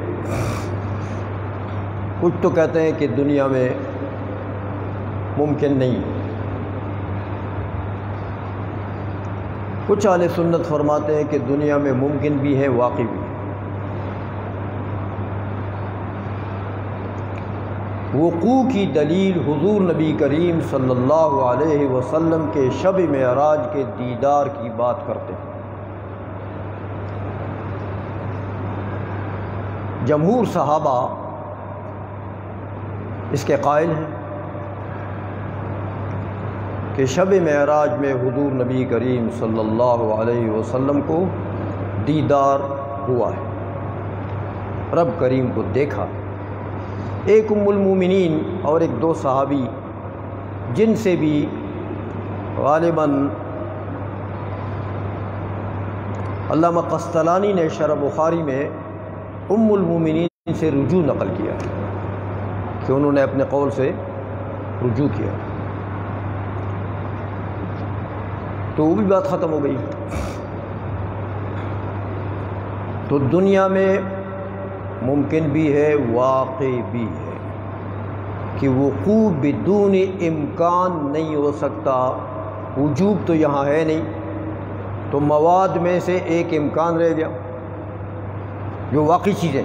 کچھ تو کہتے ہیں کہ دنیا میں ممکن نہیں، کچھ اہل سنت فرماتے ہیں کہ دنیا میں ممکن بھی ہے، واقع بھی ہے۔ وقوع کی دلیل حضور نبی کریم صلی اللہ علیہ وسلم کے شب معراج کے دیدار کی بات کرتے ہیں۔ جمہور صحابہ اس کے قائل ہیں کہ شب معراج میں حضور نبی کریم صلی اللہ علیہ وسلم کو دیدار ہوا ہے، رب کریم کو دیکھا۔ ایک ام المومنین اور ایک دو صحابی جن سے بھی غالباً علامہ قسطلانی نے شرح بخاری میں ام المومنین سے رجوع نقل کیا کہ انہوں نے اپنے قول سے رجوع کیا، تو وہ بھی بات ختم ہو گئی۔ تو دنیا میں ممکن بھی ہے، واقع بھی ہے کہ وقوع بدون امکان نہیں ہو سکتا، وجوب تو یہاں ہے نہیں، تو مواد میں سے ایک امکان رہ گیا جو واقعی چیزیں،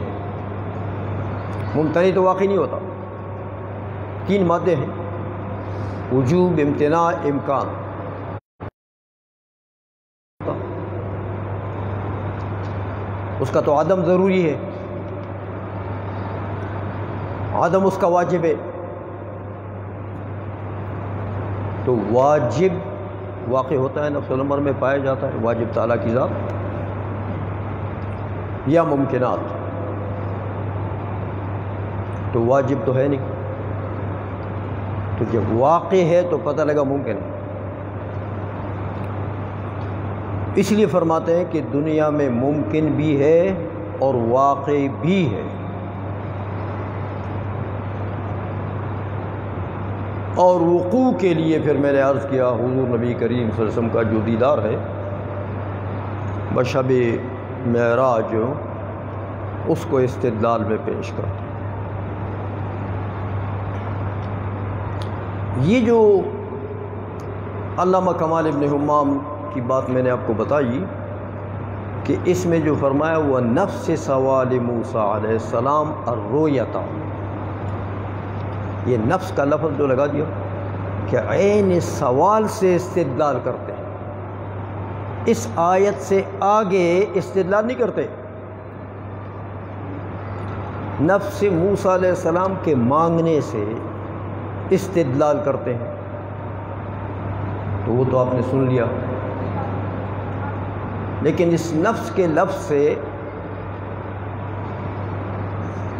ممتنع تو واقعی نہیں ہوتا۔ تین مادے ہیں، وجوب، امتناع، امکان۔ اس کا تو عدم ضروری ہے، عدم اس کا واجب ہے۔ تو واجب واقع ہوتا ہے، نفس الامر میں پایا جاتا ہے، واجب تعالیٰ کی ذات، یا ممکنات، تو واجب تو ہے نہیں، تو جب واقع ہے تو پتہ لگا ممکن ہے۔ اس لیے فرماتے ہیں کہ دنیا میں ممکن بھی ہے اور واقع بھی ہے۔ اور وقوع کے لیے پھر میں نے عرض کیا حضور نبی کریم صلی اللہ علیہ وسلم کا جو دیدار ہے بشب معراج، اس کو استدلال میں پیش کرتے ہیں۔ یہ جو علامہ کمال ابن حمام کی بات میں نے آپ کو بتائی کہ اس میں جو فرمایا وہ نفس سوال موسیٰ علیہ السلام الرؤیۃ، یہ نفس کا لفظ جو لگا دیا کہ عین سوال سے استدلال کرتے ہیں، اس آیت سے آگے استدلال نہیں کرتے، نفس موسیٰ علیہ السلام کے مانگنے سے استدلال کرتے ہیں۔ تو وہ تو آپ نے سن لیا، لیکن اس نفس کے لفظ سے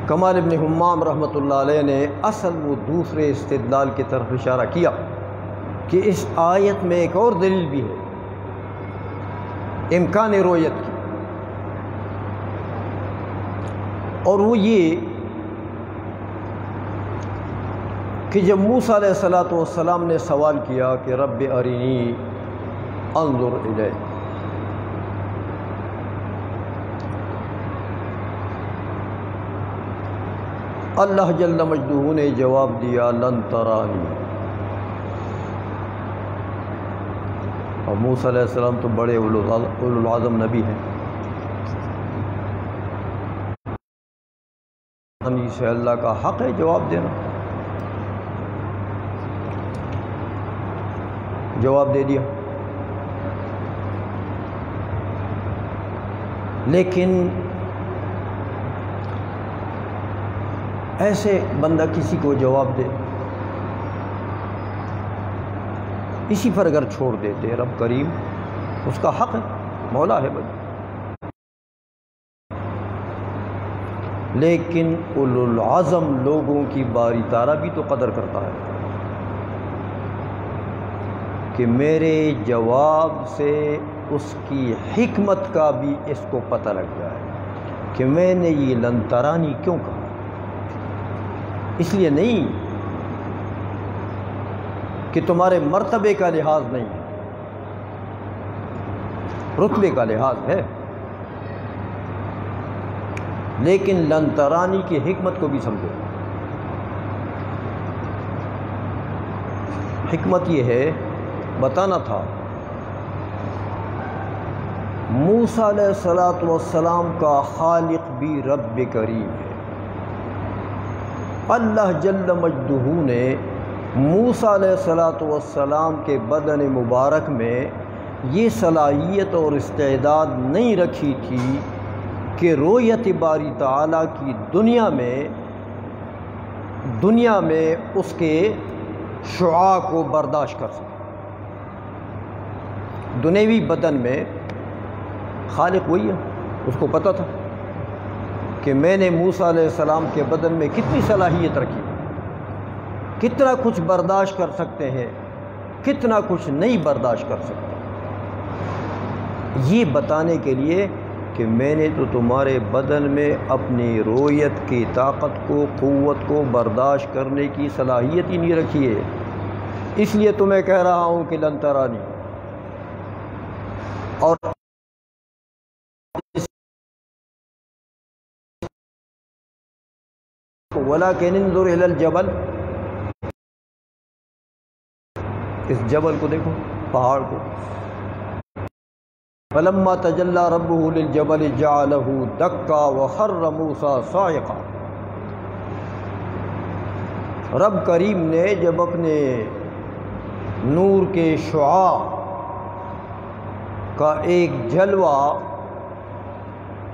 کمال ابن حمام رحمۃ اللہ علیہ نے اصل وہ دوسرے استدلال کی طرف اشارہ کیا کہ اس آیت میں ایک اور دلیل بھی ہے امکان رؤیت کی، اور وہ یہ کہ جب موسیٰ علیہ السلام نے سوال کیا کہ رب ارنی انظر الیک، اللہ جل مجدہ نے جواب دیا لن ترانی، اور موسیٰ علیہ السلام تو بڑے اولو العزم نبی ہیں، سے اللہ کا حق ہے جواب دینا، جواب دے دیا۔ لیکن ایسے بندہ کسی کو جواب دے، اسی پر اگر چھوڑ دیتے، رب کریم اس کا حق ہے، مولا ہے بھائی، لیکن اولو العزم لوگوں کی باری تعالیٰ بھی تو قدر کرتا ہے کہ میرے جواب سے اس کی حکمت کا بھی اس کو پتہ لگ جائے کہ میں نے یہ لن ترانی کیوں کہا، اس لیے نہیں کہ تمہارے مرتبے کا لحاظ نہیں ہے، رتبے کا لحاظ ہے، لیکن لن ترانی کی حکمت کو بھی سمجھو۔ حکمت یہ ہے، بتانا تھا موسیٰ علیہ السلام کا خالق بھی رب کریم ہے، اللہ جل مجدہ نے موسیٰ علیہ السلام کے بدن مبارک میں یہ صلاحیت اور استعداد نہیں رکھی تھی کہ رؤیت باری تعالیٰ کی دنیا میں اس کے شعاع کو برداشت کر سکے۔ دنیوی بدن میں خالق وہی ہے، اس کو پتہ تھا کہ میں نے موسیٰ علیہ السلام کے بدن میں کتنی صلاحیت رکھی، کتنا کچھ برداشت کر سکتے ہیں، کتنا کچھ نہیں برداشت کر سکتے، یہ بتانے کے لیے کہ میں نے تو تمہارے بدن میں اپنی رویت کی طاقت کو، قوت کو برداشت کرنے کی صلاحیت ہی نہیں رکھی ہے، اس لیے تمہیں کہہ رہا ہوں کہ لن ترانی۔ اور وَلَكِنِ انظُرْ إِلَى الْجَبَلِ، اس جبل کو دیکھو، پہاڑ کو۔ فَلَمَّا تَجَلَّى رَبُّهُ لِلْجَبَلِ جَعَلَهُ دَكًّا وَخَرَّ مُوسَىٰ صَاعِقًا۔ رب کریم نے جب اپنے نور کے شعاع کا ایک جلوہ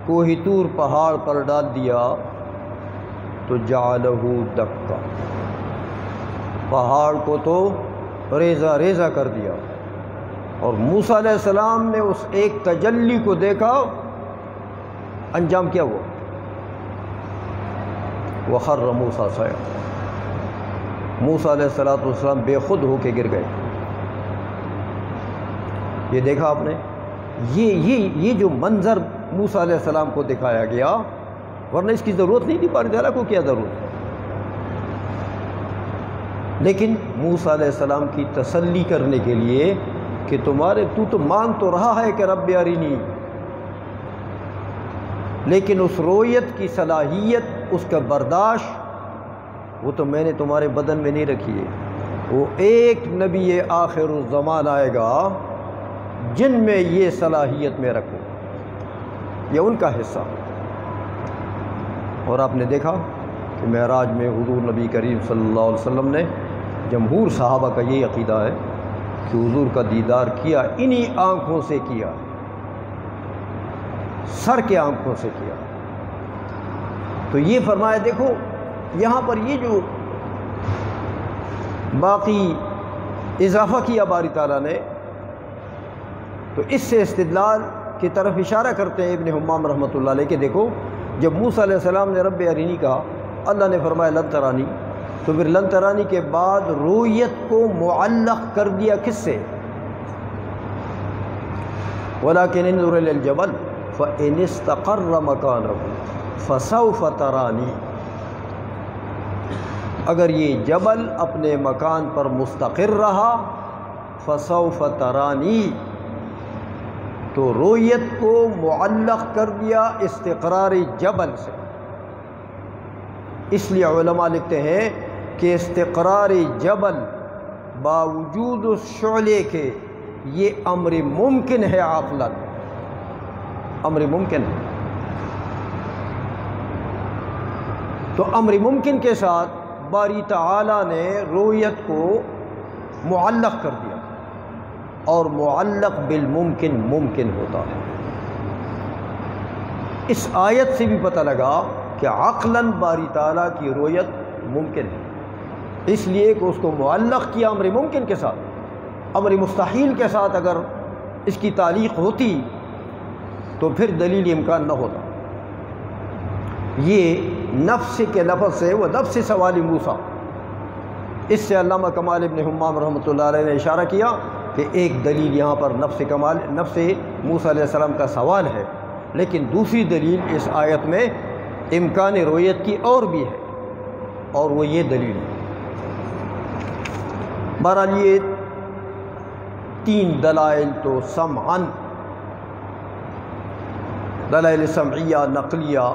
کوہ طور پہاڑ پر ڈال دیا تو جعلہ دکا، پہاڑ کو تو ریزہ ریزہ کر دیا، اور موسیٰ علیہ السلام نے اس ایک تجلی کو دیکھا، انجام کیا ہوا؟ وخر موسیٰ صاعقا، موسیٰ علیہ السلام بے خود ہو کے گر گئے۔ یہ دیکھا آپ نے، یہ جو منظر موسیٰ علیہ السلام کو دکھایا گیا، ورنہ اس کی ضرورت نہیں تھی، باری تعالیٰ کو کیا ضرورت ہے؟ لیکن موسیٰ علیہ السلام کی تسلی کرنے کے لیے کہ تو مانگ تو رہا ہے کہ رب ارینی، لیکن اس رویت کی صلاحیت، اس کا برداشت، وہ تو میں نے تمہارے بدن میں نہیں رکھی ہے۔ وہ ایک نبی آخر الزمان آئے گا جن میں یہ صلاحیت میں رکھو، یہ ان کا حصہ۔ اور آپ نے دیکھا کہ معراج میں حضور نبی کریم صلی اللہ علیہ وسلم نے، جمہور صحابہ کا یہ عقیدہ ہے کہ حضور کا دیدار کیا انہی آنکھوں سے کیا، سر کے آنکھوں سے کیا۔ تو یہ فرمایا، دیکھو یہاں پر یہ جو باقی اضافہ کیا باری تعالیٰ نے، تو اس سے استدلال کی طرف اشارہ کرتے ہیں ابن حمام رحمۃ اللہ علیہ کہ دیکھو جب موسیٰ علیہ السلام نے رب ارینی کہا، اللہ نے فرمایا لن ترانی، تو پھر لن ترانی کے بعد رویت کو معلق کر دیا کس سے؟ وَلَكِنِ انظُرْ إِلَى الْجَبَلِ فَإِنِ اسْتَقَرَّ مَكَانَهُ فَسَوْفَ تَرَانِي، اگر یہ جبل اپنے مکان پر مستقر رہا، فَسَوْفَ تَرَانِي، تو رویت کو معلق کر دیا استقرار جبل سے۔ اس لیے علماء لکھتے ہیں کہ استقرار جبل باوجود اس شعلے کے یہ امر ممکن ہے، عقلاً امر ممکن ہے۔ تو امر ممکن کے ساتھ باری تعالیٰ نے رویت کو معلق کر دیا، اور معلق بالممکن ممکن ہوتا ہے۔ اس آیت سے بھی پتہ لگا کہ عقلاً باری تعالیٰ کی رویت ممکن ہے، اس لیے کہ اس کو معلق کیا امر ممکن کے ساتھ۔ امر مستحیل کے ساتھ اگر اس کی تعلیق ہوتی تو پھر دلیل امکان نہ ہوتا۔ یہ نفس کے لفظ سے، وہ نفس سوالی موسیٰ، اس سے علامہ کمال ابن حمام رحمۃ اللہ علیہ نے اشارہ کیا کہ ایک دلیل یہاں پر نفس موسیٰ علیہ السلام کا سوال ہے، لیکن دوسری دلیل اس آیت میں امکان رویت کی اور بھی ہے، اور وہ یہ دلیل ہے۔ بہرحال یہ تین دلائل تو سمعاً، دلائل سمعیہ نقلیہ،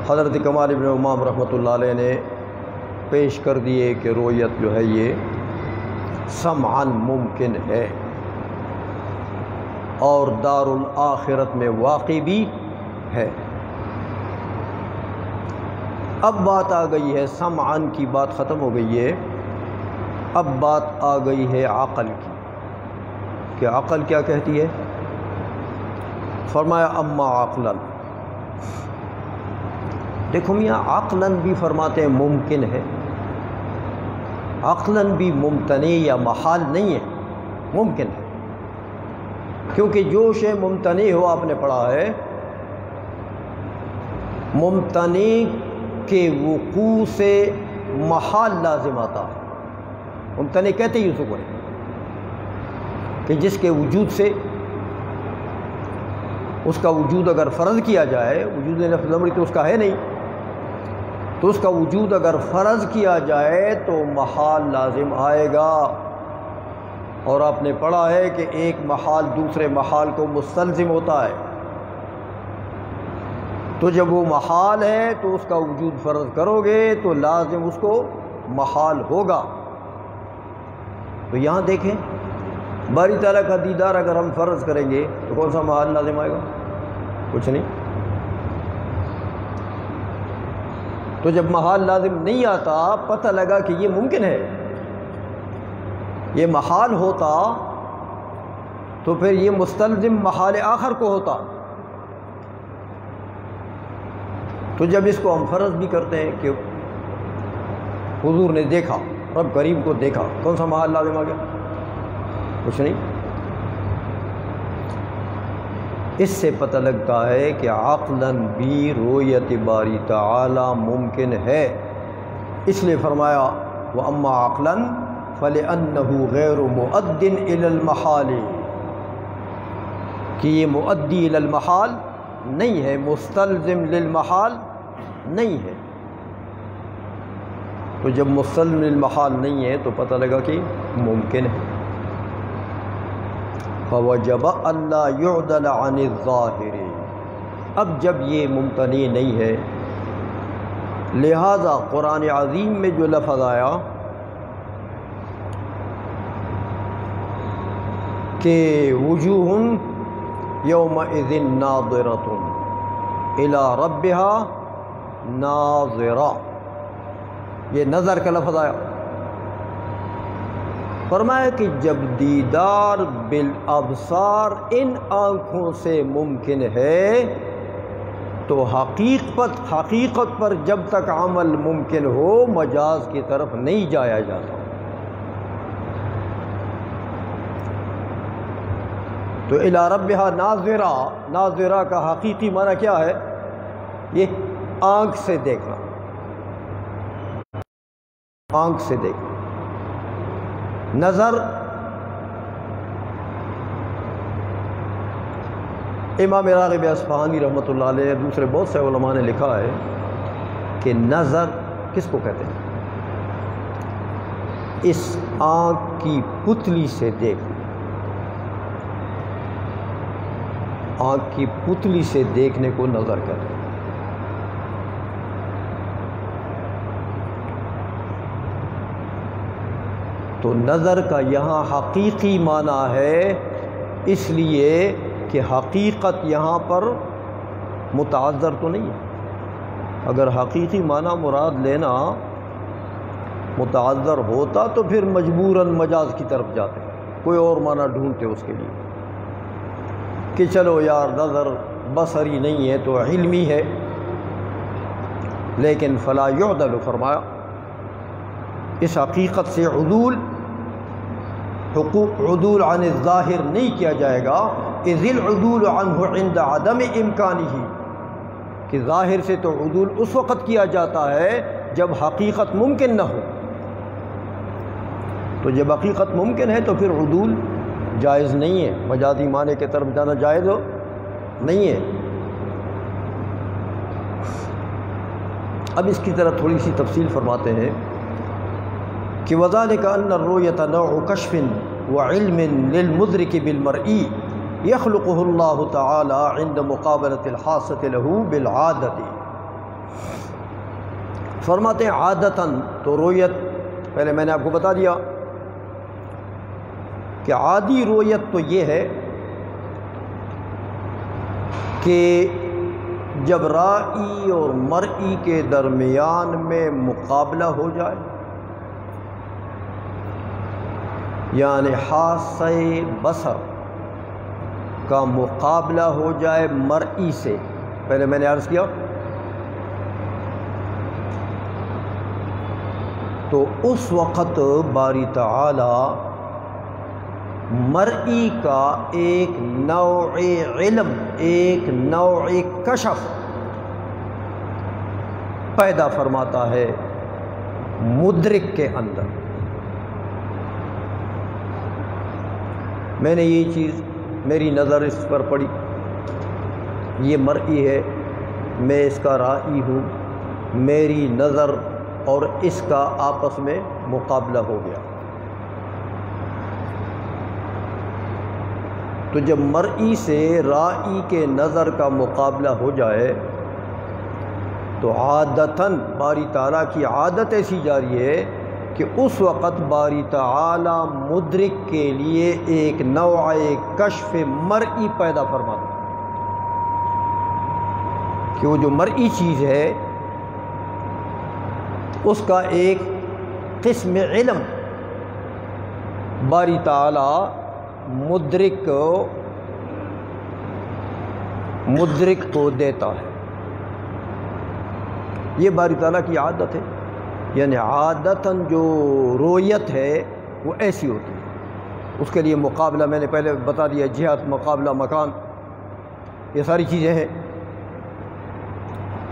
حضرت کمال ابن حمام رحمۃ اللہ علیہ نے پیش کر دیے کہ رویت جو ہے یہ سمعاً ممکن ہے، اور دار الآخرت میں واقع بھی ہے۔ اب بات آ گئی ہے، سمعاً کی بات ختم ہو گئی ہے، اب بات آ گئی ہے عقل کی، کہ عقل کیا کہتی ہے؟ فرمایا اما عقلاً، دیکھو میاں عقلاً بھی فرماتے ہیں ممکن ہے، عقلاً بھی ممتنع یا محال نہیں ہے، ممکن ہے، کیونکہ جو شے ممتنع ہو، آپ نے پڑھا ہے ممتنع کے وقوع سے محال لازم آتا ہے۔ ممتنع کہتے ہی اس کو ہے کہ جس کے وجود سے اس کا وجود اگر فرض کیا جائے، وجود نفس امری تو اس کا ہے نہیں، تو اس کا وجود اگر فرض کیا جائے تو محال لازم آئے گا۔ اور آپ نے پڑھا ہے کہ ایک محال دوسرے محال کو مستلزم ہوتا ہے، تو جب وہ محال ہے تو اس کا وجود فرض کرو گے تو لازم اس کو محال ہوگا۔ تو یہاں دیکھیں باری تعالیٰ کا دیدار اگر ہم فرض کریں گے تو کون سا محال لازم آئے گا؟ کچھ نہیں۔ تو جب محال لازم نہیں آتا، پتہ لگا کہ یہ ممکن ہے، یہ محال ہوتا تو پھر یہ مستلزم محال آخر کو ہوتا۔ تو جب اس کو ہم فرض بھی کرتے ہیں کہ حضور نے دیکھا، رب کریم کو دیکھا، کون سا محال لازم آ گیا؟ کچھ نہیں۔ اس سے پتہ لگتا ہے کہ عقلاً بھی رؤیت باری تعالی ممکن ہے، اس لیے فرمایا وَأَمَّا عَقْلًا فَلِأَنَّهُ غَيْرُ مُؤَدٍّ إِلَى الْمَحَالِ، کہ یہ مؤدی الی المحال نہیں ہے، مستلزم للمحال نہیں ہے۔ تو جب مستلزم للمحال نہیں ہے تو پتہ لگا کہ ممکن ہے۔ فَوَجَبَ أَلَّا يُعْدَلَ عَنِ الظَّاهِرِ، اب جب یہ ممتنع نہیں ہے، لہذا قرآن عظیم میں جو لفظ آیا کہ وجوہ یومئذ ناظرۃ الی ربہا ناظرہ، یہ نظر کا لفظ آیا، فرمایا کہ جب دیدار بالابصار ان آنکھوں سے ممکن ہے تو حقیقت پر جب تک عمل ممکن ہو مجاز کی طرف نہیں جایا جاتا۔ تو الی ربہا ناظرہ، ناظرہ کا حقیقی معنی کیا ہے؟ یہ آنکھ سے دیکھنا، آنکھ سے دیکھنا۔ نظر امام راغب اصفہانی رحمۃ اللہ علیہ دوسرے بہت سے علماء نے لکھا ہے کہ نظر کس کو کہتے ہیں؟ اس آنکھ کی پتلی سے دیکھنا، آنکھ کی پتلی سے دیکھنے کو نظر کہتے ہیں۔ تو نظر کا یہاں حقیقی معنی ہے، اس لیے کہ حقیقت یہاں پر متعذر تو نہیں ہے۔ اگر حقیقی معنی مراد لینا متعذر ہوتا تو پھر مجبوراً مجاز کی طرف جاتے، کوئی اور معنی ڈھونڈتے اس کے لیے کہ چلو یار نظر بصری نہیں ہے تو علمی ہے، لیکن فلا یعدل، فرمایا اس حقیقت سے عدول عن الظاہر نہیں کیا جائے گا، اذ العدول عنہ عند عدم امکانہ، کہ ظاہر سے تو عدول اس وقت کیا جاتا ہے جب حقیقت ممکن نہ ہو، تو جب حقیقت ممکن ہے تو پھر عدول جائز نہیں ہے، مجازی معنی کی طرف جانا جائز نہیں ہے۔ اب اس کی طرح تھوڑی سی تفصیل فرماتے ہیں کہ وَذَلِكَ أَنَّ الرُّؤْيَةَ نَوْعُ كَشْفٍ وَعِلْمٍ لِلْمُدْرِكِ بِالْمَرْئِي يَخْلُقُهُ اللَّهُ تَعَالَى عِنْدَ مُقَابَلَةِ الْحَاسَّةِ لَهُ بِالْعَادَةِ، فرماتے ہیں عادتاً، تو رؤیت پہلے میں نے آپ کو بتا دیا کہ عادی رؤیت تو یہ ہے کہ جب رائی اور مرئی کے درمیان میں مقابلہ ہو جائے، یعنی حاسہ بصر کا مقابلہ ہو جائے مرئی سے، پہلے میں نے عرض کیا تو اس وقت باری تعالی مرئی کا ایک نوع علم، ایک نوع کشف پیدا فرماتا ہے مدرک کے اندر۔ میں نے یہ چیز، میری نظر اس پر پڑی، یہ مرئی ہے، میں اس کا رائی ہوں، میری نظر اور اس کا آپس میں مقابلہ ہو گیا۔ تو جب مرئی سے رائی کے نظر کا مقابلہ ہو جائے تو عادتاً باری تعالیٰ کی عادت ایسی جاری ہے کہ اس وقت باری تعالیٰ مدرک کے لیے ایک نوع کشف مرئی پیدا فرماتا ہے کہ وہ جو مرئی چیز ہے اس کا ایک قسم علم باری تعالیٰ مدرک کو دیتا ہے۔ یہ باری تعالیٰ کی عادت ہے، یعنی عادتاً جو رویت ہے وہ ایسی ہوتی ہے۔ اس کے لیے مقابلہ میں نے پہلے بتا دیا، جہت، مقابلہ، مکان، یہ ساری چیزیں ہیں۔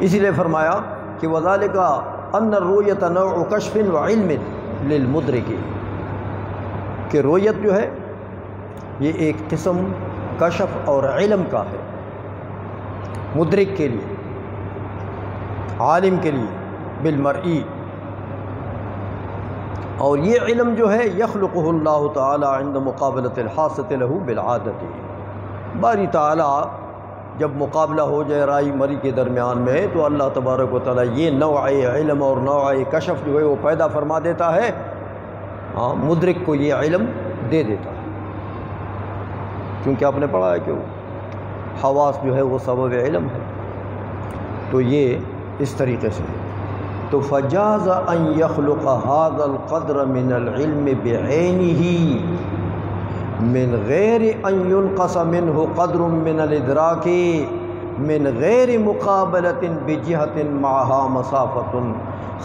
اسی لیے فرمایا کہ وذالک ان الرؤیت نوع کشف وعلم للمدرک، کہ رویت جو ہے یہ ایک قسم کشف اور علم کا ہے مدرک کے لیے، عالم کے لیے بالمرئی، اور یہ علم جو ہے یخلقہ اللہ تعالی عند مقابلۃ الحاصۃ له بالعادۃ، باری تعالی جب مقابلہ ہو جائے رائی مری کے درمیان میں تو اللہ تبارک و تعالی یہ نوع علم اور نوع کشف جو ہے وہ پیدا فرما دیتا ہے، مدرک کو یہ علم دے دیتا ہے، کیونکہ آپ نے پڑھا ہے کہ حواس جو ہے وہ سبب علم ہے۔ تو یہ اس طریقے سے تو فجاز ان یخلق هذا القدر من العلم بعینہ من غیر ان ينقص منه قدر من الادراک من غیر مقابلۃ بجہۃ معها مسافۃ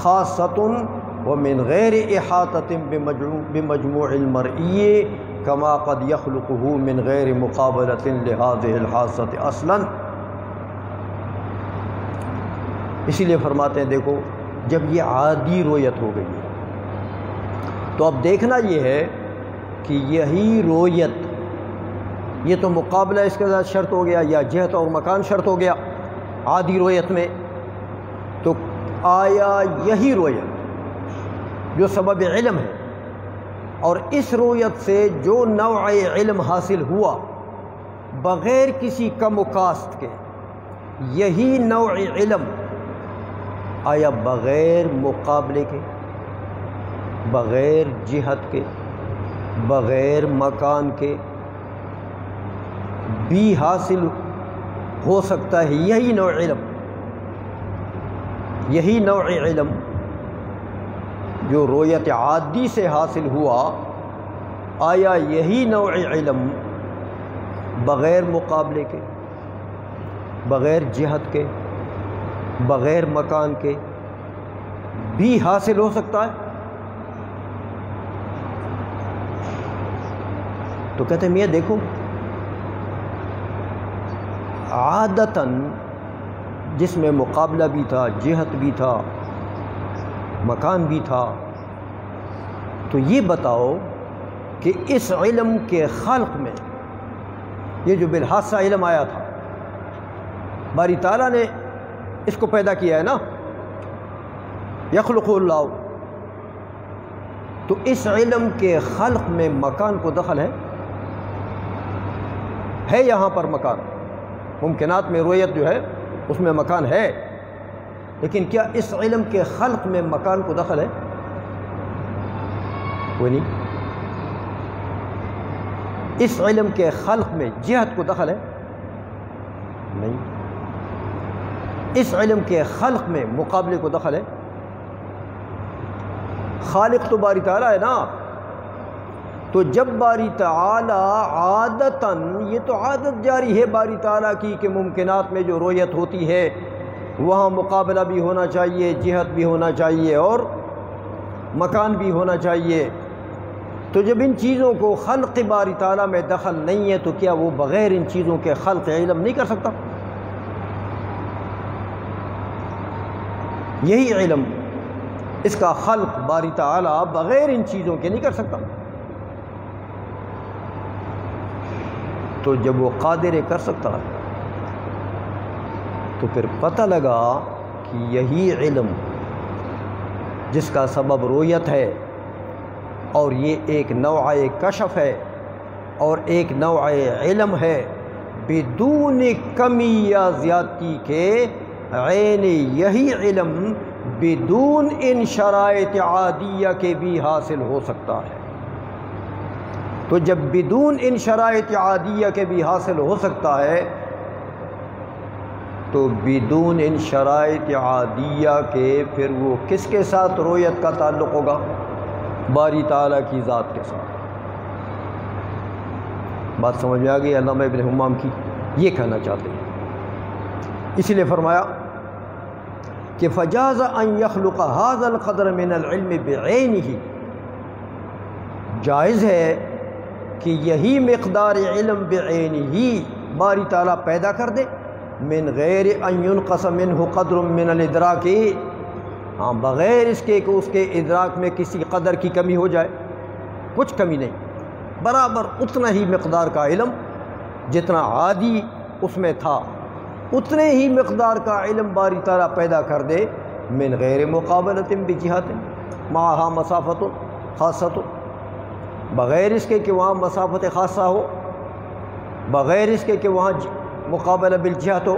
خاصۃ ومن غیر احاطۃ بمجموع المرئی کما قد یخلقه من غیر مقابلۃ لهذه الحاصۃ اصلا۔ اسی لیے فرماتے ہیں دیکھو جب یہ عادی رویت ہو گئی ہے تو اب دیکھنا یہ ہے کہ یہی رویت، یہ تو مقابلہ اس کے ساتھ شرط ہو گیا یا جہت اور مکان شرط ہو گیا عادی رویت میں، تو آیا یہی رویت جو سبب علم ہے اور اس رویت سے جو نوع علم حاصل ہوا بغیر کسی کم و کاست کے، یہی نوع علم آیا بغیر مقابلے کے، بغیر جہت کے، بغیر مکان کے بھی حاصل ہو سکتا ہے یہی نوع علم، یہی نوع علم جو رویت عادی سے حاصل ہوا، آیا یہی نوع علم بغیر مقابلے کے، بغیر جہت کے، بغیر مکان کے بھی حاصل ہو سکتا ہے؟ تو کہتے ہیں یہ دیکھو عادتاً جس میں مقابلہ بھی تھا، جہت بھی تھا، مکان بھی تھا، تو یہ بتاؤ کہ اس علم کے خلق میں، یہ جو بالحادثہ علم آیا تھا باری تعالیٰ نے اس کو پیدا کیا ہے نا، یخلق اللہ، تو اس علم کے خلق میں مکان کو دخل ہے یہاں پر مکان، ممکنات میں رویت جو ہے اس میں مکان ہے، لیکن کیا اس علم کے خلق میں مکان کو دخل ہے؟ کوئی نہیں۔ اس علم کے خلق میں جہت کو دخل ہے؟ نہیں۔ اس علم کے خلق میں مقابلے کو دخل ہے؟ خالق تو باری تعالیٰ ہے نا، تو جب باری تعالیٰ عادتاً، یہ تو عادت جاری ہے باری تعالیٰ کی کہ ممکنات میں جو رویت ہوتی ہے وہاں مقابلہ بھی ہونا چاہیے، جہت بھی ہونا چاہیے اور مکان بھی ہونا چاہیے۔ تو جب ان چیزوں کو خلق باری تعالیٰ میں دخل نہیں ہے تو کیا وہ بغیر ان چیزوں کے خلق علم نہیں کر سکتا؟ یہی علم، اس کا خلق باری تعالیٰ بغیر ان چیزوں کے نہیں کر سکتا۔ تو جب وہ قادر کر سکتا ہے تو پھر پتہ لگا کہ یہی علم جس کا سبب رؤیت ہے، اور یہ ایک نوع کشف ہے اور ایک نوع علم ہے، بدون کمی یا زیادتی کے عین یہی علم بدون ان شرائط عادیہ کے بھی حاصل ہو سکتا ہے۔ تو جب بدون ان شرائط عادیہ کے بھی حاصل ہو سکتا ہے تو بدون ان شرائط عادیہ کے پھر وہ کس کے ساتھ رؤیت کا تعلق ہوگا؟ باری تعالیٰ کی ذات کے ساتھ۔ بات سمجھ میں آ گئی علامہ ابن حمام کی؟ یہ کہنا چاہتے ہیں، اس لیے فرمایا کہ فجاز ان یخلق هذا القدر من العلم بعینہ، جائز ہے کہ یہی مقدار علم بعینہ باری تعالیٰ پیدا کر دے، من غیر ان ينقص منہ قدر من الادراک، ہاں بغیر اس کے کہ اس کے ادراک میں کسی قدر کی کمی ہو جائے، کچھ کمی نہیں، برابر اتنا ہی مقدار کا علم جتنا عادی اس میں تھا، اتنے ہی مقدار کا علم باری تعالیٰ پیدا کر دے، من غیر مقابلۃ بجہۃ معہا مسافۃ خاصۃ، بغیر اس کے کہ وہاں مسافت خاصہ ہو، بغیر اس کے کہ وہاں مقابلہ بالجہت ہو،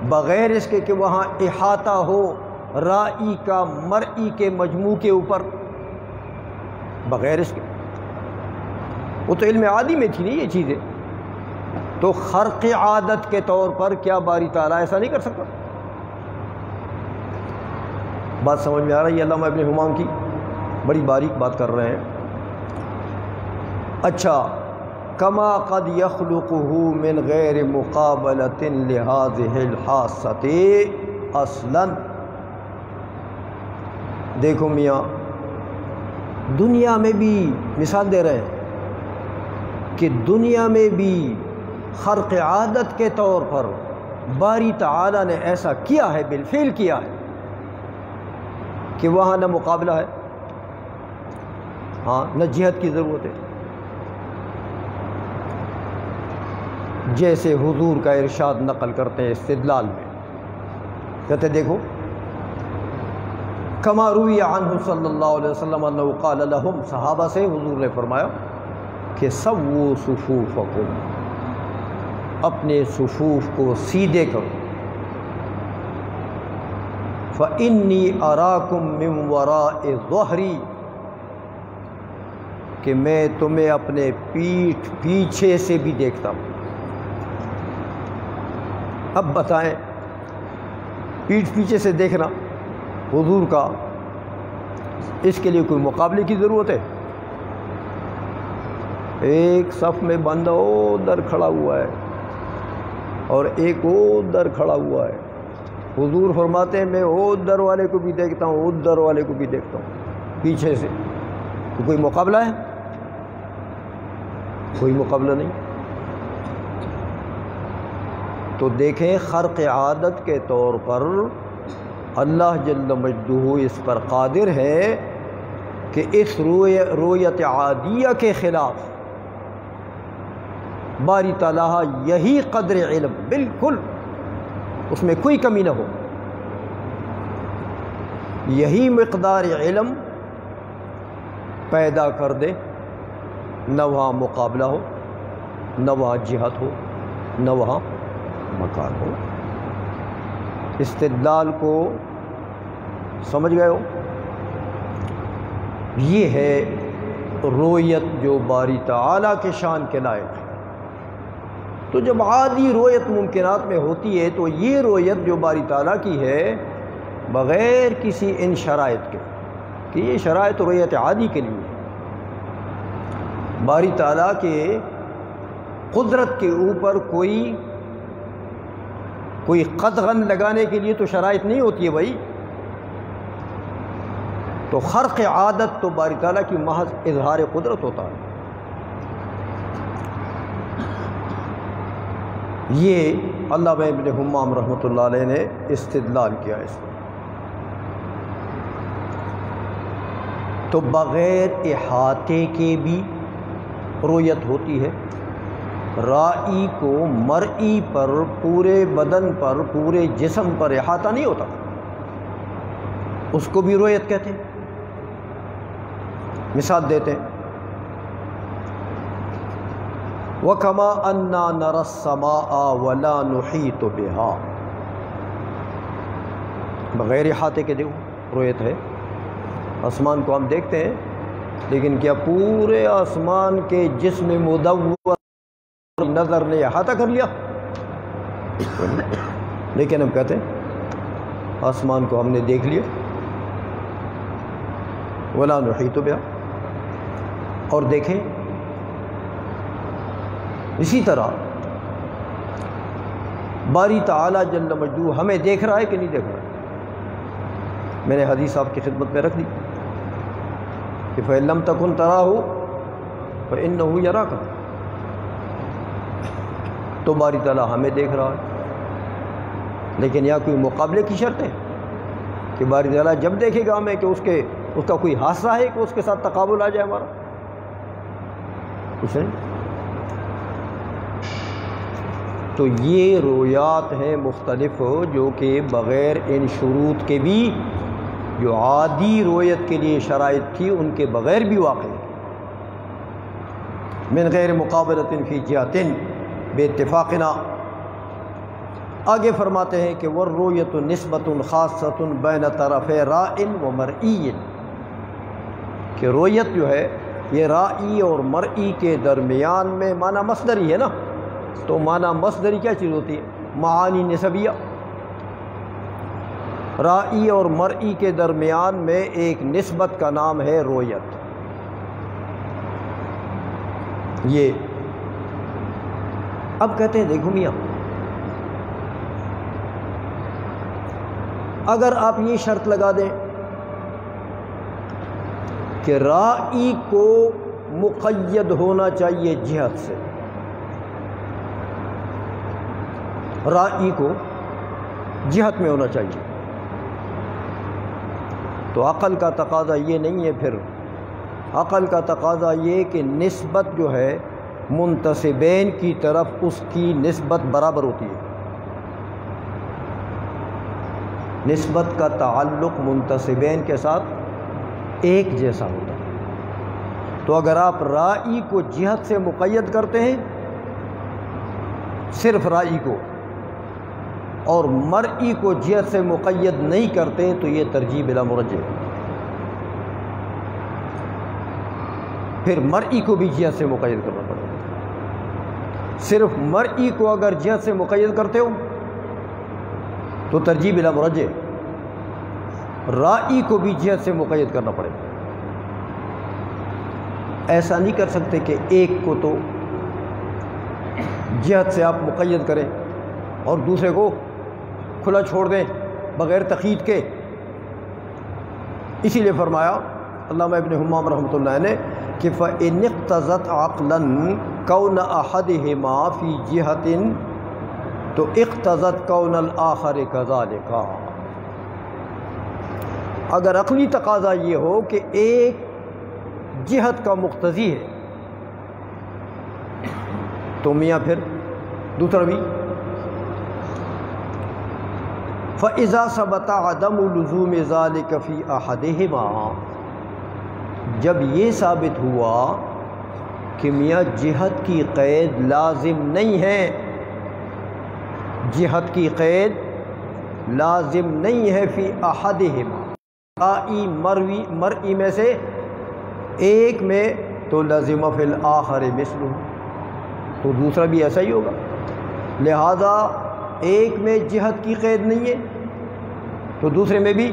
بغیر اس کے کہ وہاں احاطہ ہو رائی کا مرئی کے مجموع کے اوپر، بغیر اس کے، وہ تو علم عادی میں تھی نہیں یہ چیزیں، تو خرق عادت کے طور پر کیا باری تعالیٰ ایسا نہیں کر سکتا؟ بات سمجھ میں آ رہی ہے علامہ ابن حمام کی؟ بڑی باریک بات کر رہے ہیں۔ اچھا، کما قد یخلقہ من غیر مقابلۃ لہذہ الحاسۃ اصلا، دیکھو میاں دنیا میں بھی مثال دے رہے ہیں کہ دنیا میں بھی خرق عادت کے طور پر باری تعالیٰ نے ایسا کیا ہے، بالفعل کیا ہے کہ وہاں نہ مقابلہ ہے، ہاں نہ جہت کی ضرورت ہے۔ جیسے حضور کا ارشاد نقل کرتے ہیں استدلال میں، کہتے دیکھو کما روی عنہ صلی اللہ علیہ وسلم انہ قال لہم، صحابہ سے حضور نے فرمایا کہ سووا صفوفکم، اپنے صفوف کو سیدھے کرو، فإنی اراکم من وراء ظہری، کہ میں تمہیں اپنے پیٹھ پیچھے سے بھی دیکھتا ہوں۔ اب بتائیں پیٹھ پیچھے سے دیکھنا حضور کا، اس کے لیے کوئی مقابلے کی ضرورت ہے؟ ایک صف میں بندہ ادھر کھڑا ہوا ہے اور ایک ادھر کھڑا ہوا ہے، حضور فرماتے ہیں میں ادھر والے کو بھی دیکھتا ہوں ادھر والے کو بھی دیکھتا ہوں پیچھے سے، تو کوئی مقابلہ ہے؟ کوئی مقابلہ نہیں۔ تو دیکھیں خرق عادت کے طور پر اللہ جل مجدہ اس پر قادر ہے کہ اس رؤیت عادیہ کے خلاف باری تعالیٰ یہی قدر علم، بالکل اس میں کوئی کمی نہ ہو، یہی مقدار علم پیدا کر دے، نہ وہاں مقابلہ ہو، نہ وہاں جہت ہو، نہ وہاں مکان ہو۔ استدلال کو سمجھ گئے ہو؟ یہ ہے رؤیت جو باری تعالیٰ کے شان کے لائق ہے۔ تو جب عادی رؤیت ممکنات میں ہوتی ہے تو یہ رؤیت جو باری تعالیٰ کی ہے بغیر کسی ان شرائط کے، کہ یہ شرائط رؤیت عادی کے لیے ہے، باری تعالیٰ کے قدرت کے اوپر کوئی قدغن لگانے کے لیے تو شرائط نہیں ہوتی ہے بھائی، تو خرق عادت تو باری تعالیٰ کی محض اظہار قدرت ہوتا ہے۔ یہ علامہ ابن حمام رحمۃ اللہ علیہ نے استدلال کیا اس پر۔ تو بغیر احاطے کے بھی رؤیت ہوتی ہے۔ رائی کو مرئی پر، پورے بدن پر، پورے جسم پر احاطہ نہیں ہوتا، اس کو بھی رؤیت کہتے ہیں۔ مثال دیتے ہیں، وَكَمَا أَنَّا نَرَى السَّمَاءَ وَلَا نُحِيطُ بِهَا، بغیر احاطے کے دیکھو رؤیت ہے۔ آسمان کو ہم دیکھتے ہیں، لیکن کیا پورے آسمان کے جسم مدور نظر نے احاطہ کر لیا؟ لیکن ہم کہتے ہیں آسمان کو ہم نے دیکھ لیا، وَلَا نُحِيطُ بِهَا۔ اور دیکھیں اسی طرح باری تعالیٰ جل مجدہ ہمیں دیکھ رہا ہے کہ نہیں دیکھ رہا ہے؟ میں نے حدیث آپ کی خدمت میں رکھ دی کہ فَإِن لَمْ تَكُنْ تَرَاهُ فَإِنَّهُ يَرَاكَ، تو باری تعالیٰ ہمیں دیکھ رہا ہے، لیکن یہاں کوئی مقابلے کی شرط ہے کہ باری تعالیٰ جب دیکھے گا ہمیں کہ اس کا کوئی حادثہ ہے کہ اس کے ساتھ تقابل آ جائے ہمارا؟ کچھ نہیں۔ تو یہ رؤیات ہیں مختلف جو کہ بغیر ان شروط کے بھی، جو عادی رؤیت کے لیے شرائط تھی ان کے بغیر بھی واقع ہے۔ من غیر مقابلۃ فی جہۃ باتفاقنا، آگے فرماتے ہیں کہ والرؤیۃ نسبۃ خاصۃ بین طرف راء و مرئی، کہ رؤیت جو ہے یہ رائی اور مرئی کے درمیان میں، معنی مصدری ہے نا، تو معنی مصدری کیا چیز ہوتی ہے؟ معانی نسبیہ۔ رائی اور مرئی کے درمیان میں ایک نسبت کا نام ہے رؤیت۔ یہ اب کہتے ہیں دیکھو میاں، اگر آپ یہ شرط لگا دیں کہ رائی کو مقید ہونا چاہیے جہت سے، رائی کو جہت میں ہونا چاہیے، تو عقل کا تقاضا یہ نہیں ہے، پھر عقل کا تقاضا یہ کہ نسبت جو ہے منتسبین کی طرف اس کی نسبت برابر ہوتی ہے، نسبت کا تعلق منتسبین کے ساتھ ایک جیسا ہوتا ہے۔ تو اگر آپ رائی کو جہت سے مقید کرتے ہیں، صرف رائی کو، اور مرئی کو جہت سے مقید نہیں کرتے، تو یہ ترجیح بلا مرجح ہے۔ پھر مرئی کو بھی جہت سے مقید کرنا پڑے گا۔ صرف مرئی کو اگر جہت سے مقید کرتے ہو تو ترجیح بلا مرجح، رائی کو بھی جہت سے مقید کرنا پڑے گا۔ ایسا نہیں کر سکتے کہ ایک کو تو جہت سے آپ مقید کریں اور دوسرے کو کھلا چھوڑ دیں بغیر تقیید کے۔ اسی لیے فرمایا علامہ ابن حمام رحمۃ اللہ نے کہ فَإِنِ اقْتَضَتْ عَقْلًا كَوْنَ أَحَدِهِمَا فِي جِهَةٍ، تو اقتضت کون الآخر كذلك، اگر عقلی تقاضا یہ ہو کہ ایک جہت کا مقتضی ہے، تو میاں پھر دوسرا بھی۔ فَإِذَا ثَبَتَ عَدَمُ لُزُومِ ذَلِكَ فِي أَحَدِهِمَا، جب یہ ثابت ہوا کہ میاں جہت کی قید لازم نہیں ہے، جہت کی قید لازم نہیں ہے فی احدہما، رائی مرئی میں سے ایک میں، تو لازم فی الآخر مثلہ، تو دوسرا بھی ایسا ہی ہوگا۔ لہذا ایک میں جہت کی قید نہیں ہے تو دوسرے میں بھی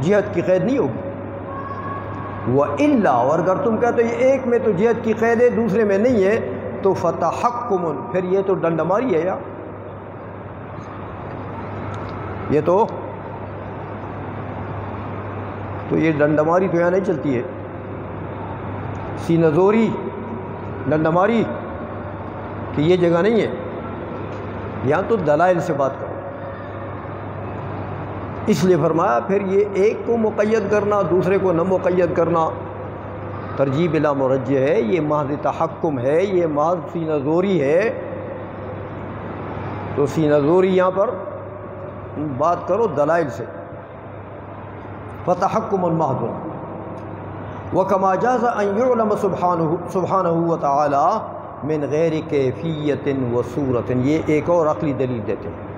جہت کی قید نہیں ہوگی۔ وَإِلَّا، اور اگر تم کہتے ہو یہ ایک میں تو جہت کی قید ہے دوسرے میں نہیں ہے، تو فَتَحَكُّمٌ، پھر یہ تو ڈنڈماری ہے یار، یہ تو تو یہ ڈنڈماری تو یہاں نہیں چلتی ہے، سینہ زوری ڈنڈماری کہ یہ جگہ نہیں ہے، یہاں تو دلائل سے بات کرو۔ اس لیے فرمایا پھر یہ ایک کو مقید کرنا دوسرے کو نہ مقید کرنا ترجیح بلا مرجح ہے، یہ محض تحکم ہے، یہ محض سینہ زوری ہے۔ تو سینہ زوری یہاں پر بات کرو دلائل سے، فتحکم محض وکما جاز ان یعلم سبحانہ وتعالی من غیر کیفیت و صورت۔ یہ ایک اور عقلی دلیل دیتے ہیں،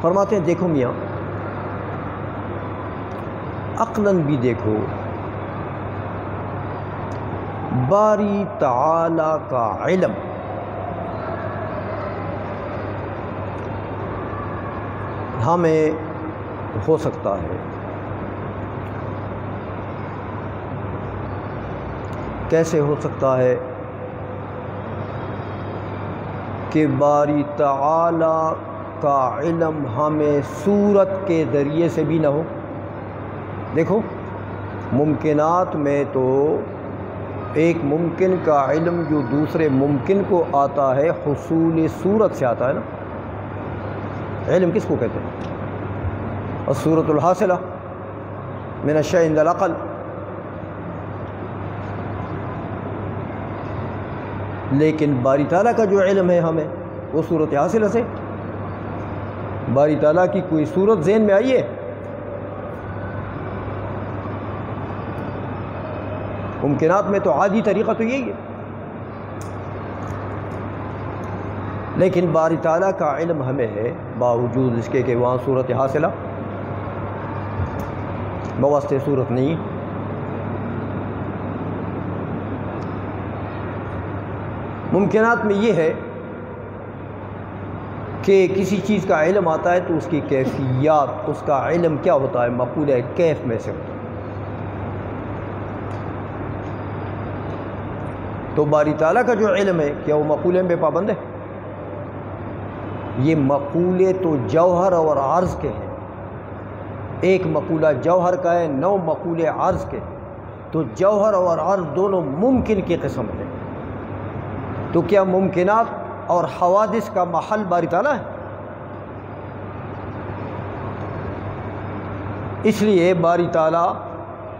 فرماتے ہیں دیکھو میاں عقلاً بھی دیکھو، باری تعالی کا علم ہمیں ہو سکتا ہے، کیسے ہو سکتا ہے کہ باری تعالی کا علم ہمیں صورت کے ذریعے سے بھی نہ ہو۔ دیکھو ممکنات میں تو ایک ممکن کا علم جو دوسرے ممکن کو آتا ہے حصول صورت سے آتا ہے نا، علم کس کو کہتے ہیں؟ الصورت الحاصلہ من الشیء عند العقل۔ لیکن باری تعالیٰ کا جو علم ہے ہمیں وہ صورت حاصلہ سے، باری تعالیٰ کی کوئی صورت ذہن میں آئی ہے؟ ممکنات میں تو عادی طریقہ تو یہی ہے، لیکن باری تعالیٰ کا علم ہمیں ہے باوجود اس کے کہ وہاں صورت حاصلہ بواسطے صورت نہیں۔ ممکنات میں یہ ہے کہ کسی چیز کا علم آتا ہے تو اس کی کیفیات، اس کا علم کیا ہوتا ہے؟ مقول کیف میں سے ہوتا ہے۔ تو باری تعالیٰ کا جو علم ہے کیا وہ مقولے پہ پابند ہے؟ یہ مقولے تو جوہر اور عرض کے ہیں، ایک مقولہ جوہر کا ہے، 9 مقولے عرض کے ہیں، تو جوہر اور عرض دونوں ممکن کی قسم ہیں۔ تو کیا ممکنات اور حوادث کا محل باری تعالیٰ ہے؟ اس لیے باری تعالیٰ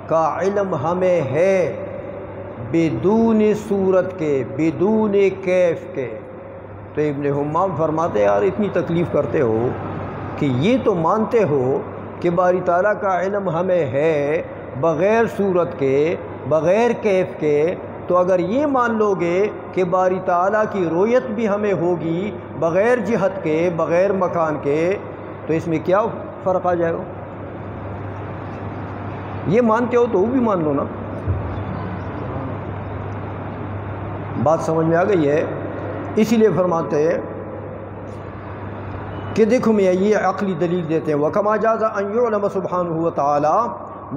کا علم ہمیں ہے بدون صورت کے، بدون کیف کے۔ تو ابن حمام فرماتے یار اتنی تکلیف کرتے ہو کہ یہ تو مانتے ہو کہ باری تعالیٰ کا علم ہمیں ہے بغیر صورت کے، بغیر کیف کے، تو اگر یہ مان لو گے کہ باری تعالیٰ کی رؤیت بھی ہمیں ہوگی بغیر جہت کے، بغیر مکان کے، تو اس میں کیا فرق آ جائے گا؟ یہ مانتے ہو تو وہ بھی مان لو نا۔ بات سمجھ میں آ گئی ہے؟ اسی لیے فرماتے ہیں کہ دیکھو میں یہ عقلی دلیل دیتے ہیں وَكَمَا جَازَ أَن يُعْلَمَ سُبْحَانَهُ وَتَعَالَى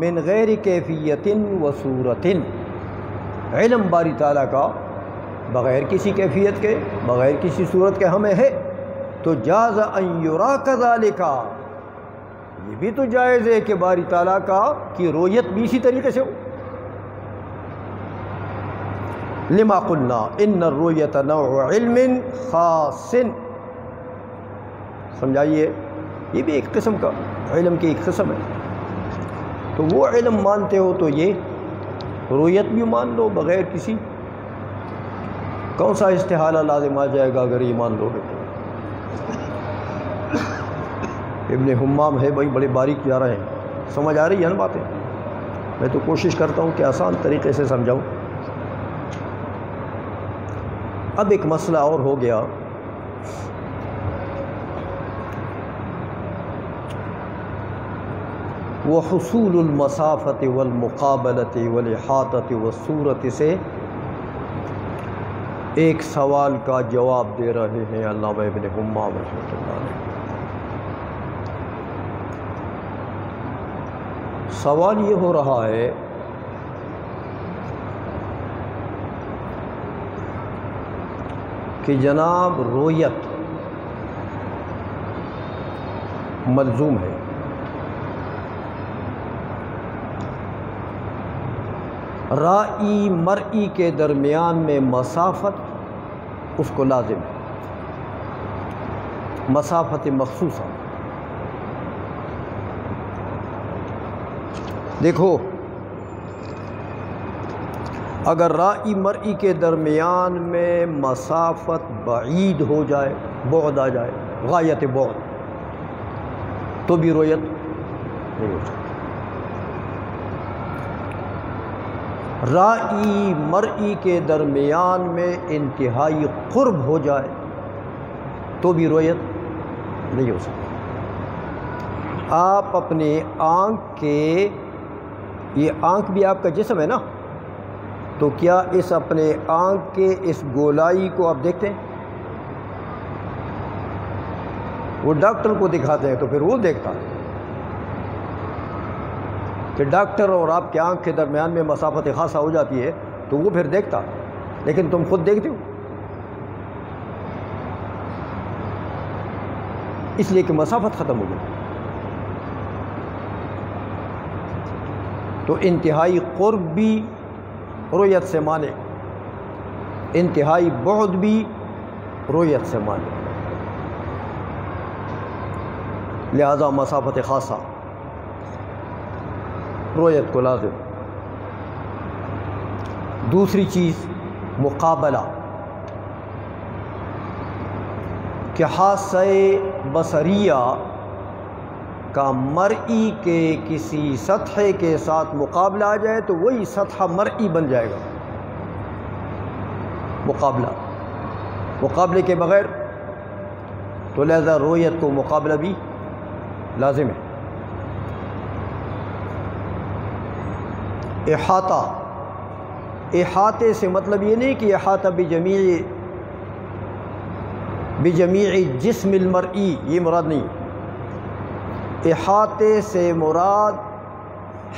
مِنْ غَيْرِ كَيْفِيَّةٍ وَصُورَةٍ، علم باری تعالیٰ کا بغیر کسی کیفیت کے، بغیر کسی صورت کے ہمیں ہے، تو جاز ان یرا کذالک، یہ بھی تو جائز ہے کہ باری تعالیٰ کی رؤیت بھی اسی طریقے سے ہو۔ لما قلنا ان الرؤیت نوع علم خاص، سمجھائیے یہ بھی ایک قسم کا علم کی ایک قسم ہے۔ تو وہ علم مانتے ہو تو یہ رؤیت بھی مان لو بغیر کسی، کون سا استحالہ لازم آ جائے گا اگر یہ مان لو گے تو؟ ابن حمام ہے بھائی بڑے باریک جا رہے ہیں، سمجھ آ رہی ہے نا باتیں؟ میں تو کوشش کرتا ہوں کہ آسان طریقے سے سمجھاؤں۔ اب ایک مسئلہ اور ہو گیا، وہ حصول المسافت والمقابلت والاحاطۃ والصورت سے ایک سوال کا جواب دے رہے ہیں علامہ ابن حمام رحمۃ اللہ علیہ۔ سوال یہ ہو رہا ہے کہ جناب رؤیت ملزوم ہے، رائی مرئی کے درمیان میں مسافت اس کو لازم ہے، مسافت مخصوصہ۔ دیکھو اگر رائی مرئی کے درمیان میں مسافت بعید ہو جائے، بعد آ جائے، غایت بعد، تو بھی رؤیت نہیں ہو سکتی۔ رائی مرئی کے درمیان میں انتہائی قرب ہو جائے تو بھی رؤیت نہیں ہو سکتی۔ آپ اپنے آنکھ کے، یہ آنکھ بھی آپ کا جسم ہے نا، تو کیا اس اپنے آنکھ کے اس گولائی کو آپ دیکھتے ہیں؟ وہ ڈاکٹر کو دکھاتے ہیں تو پھر وہ دیکھتا ہے کہ ڈاکٹر اور آپ کے آنکھ کے درمیان میں مسافت خاصہ ہو جاتی ہے تو وہ پھر دیکھتا، لیکن تم خود دیکھتے ہو، اس لیے کہ مسافت ختم ہو گئی۔ تو انتہائی قرب بھی رؤیت سے مانے، انتہائی بعد بھی رؤیت سے مانے، لہذا مسافت خاصہ رؤیت کو لازم۔ دوسری چیز مقابلہ، کہ حاسہ بصریہ کا مرئی کے کسی سطح کے ساتھ مقابلہ آ جائے تو وہی سطح مرئی بن جائے گا۔ مقابلے کے بغیر تو لہذا رؤیت کو مقابلہ بھی لازم ہے۔ احاطہ، احاطے سے مطلب یہ نہیں کہ احاطہ بجمیع جسم المرئی، یہ مراد نہیں۔ احاطے سے مراد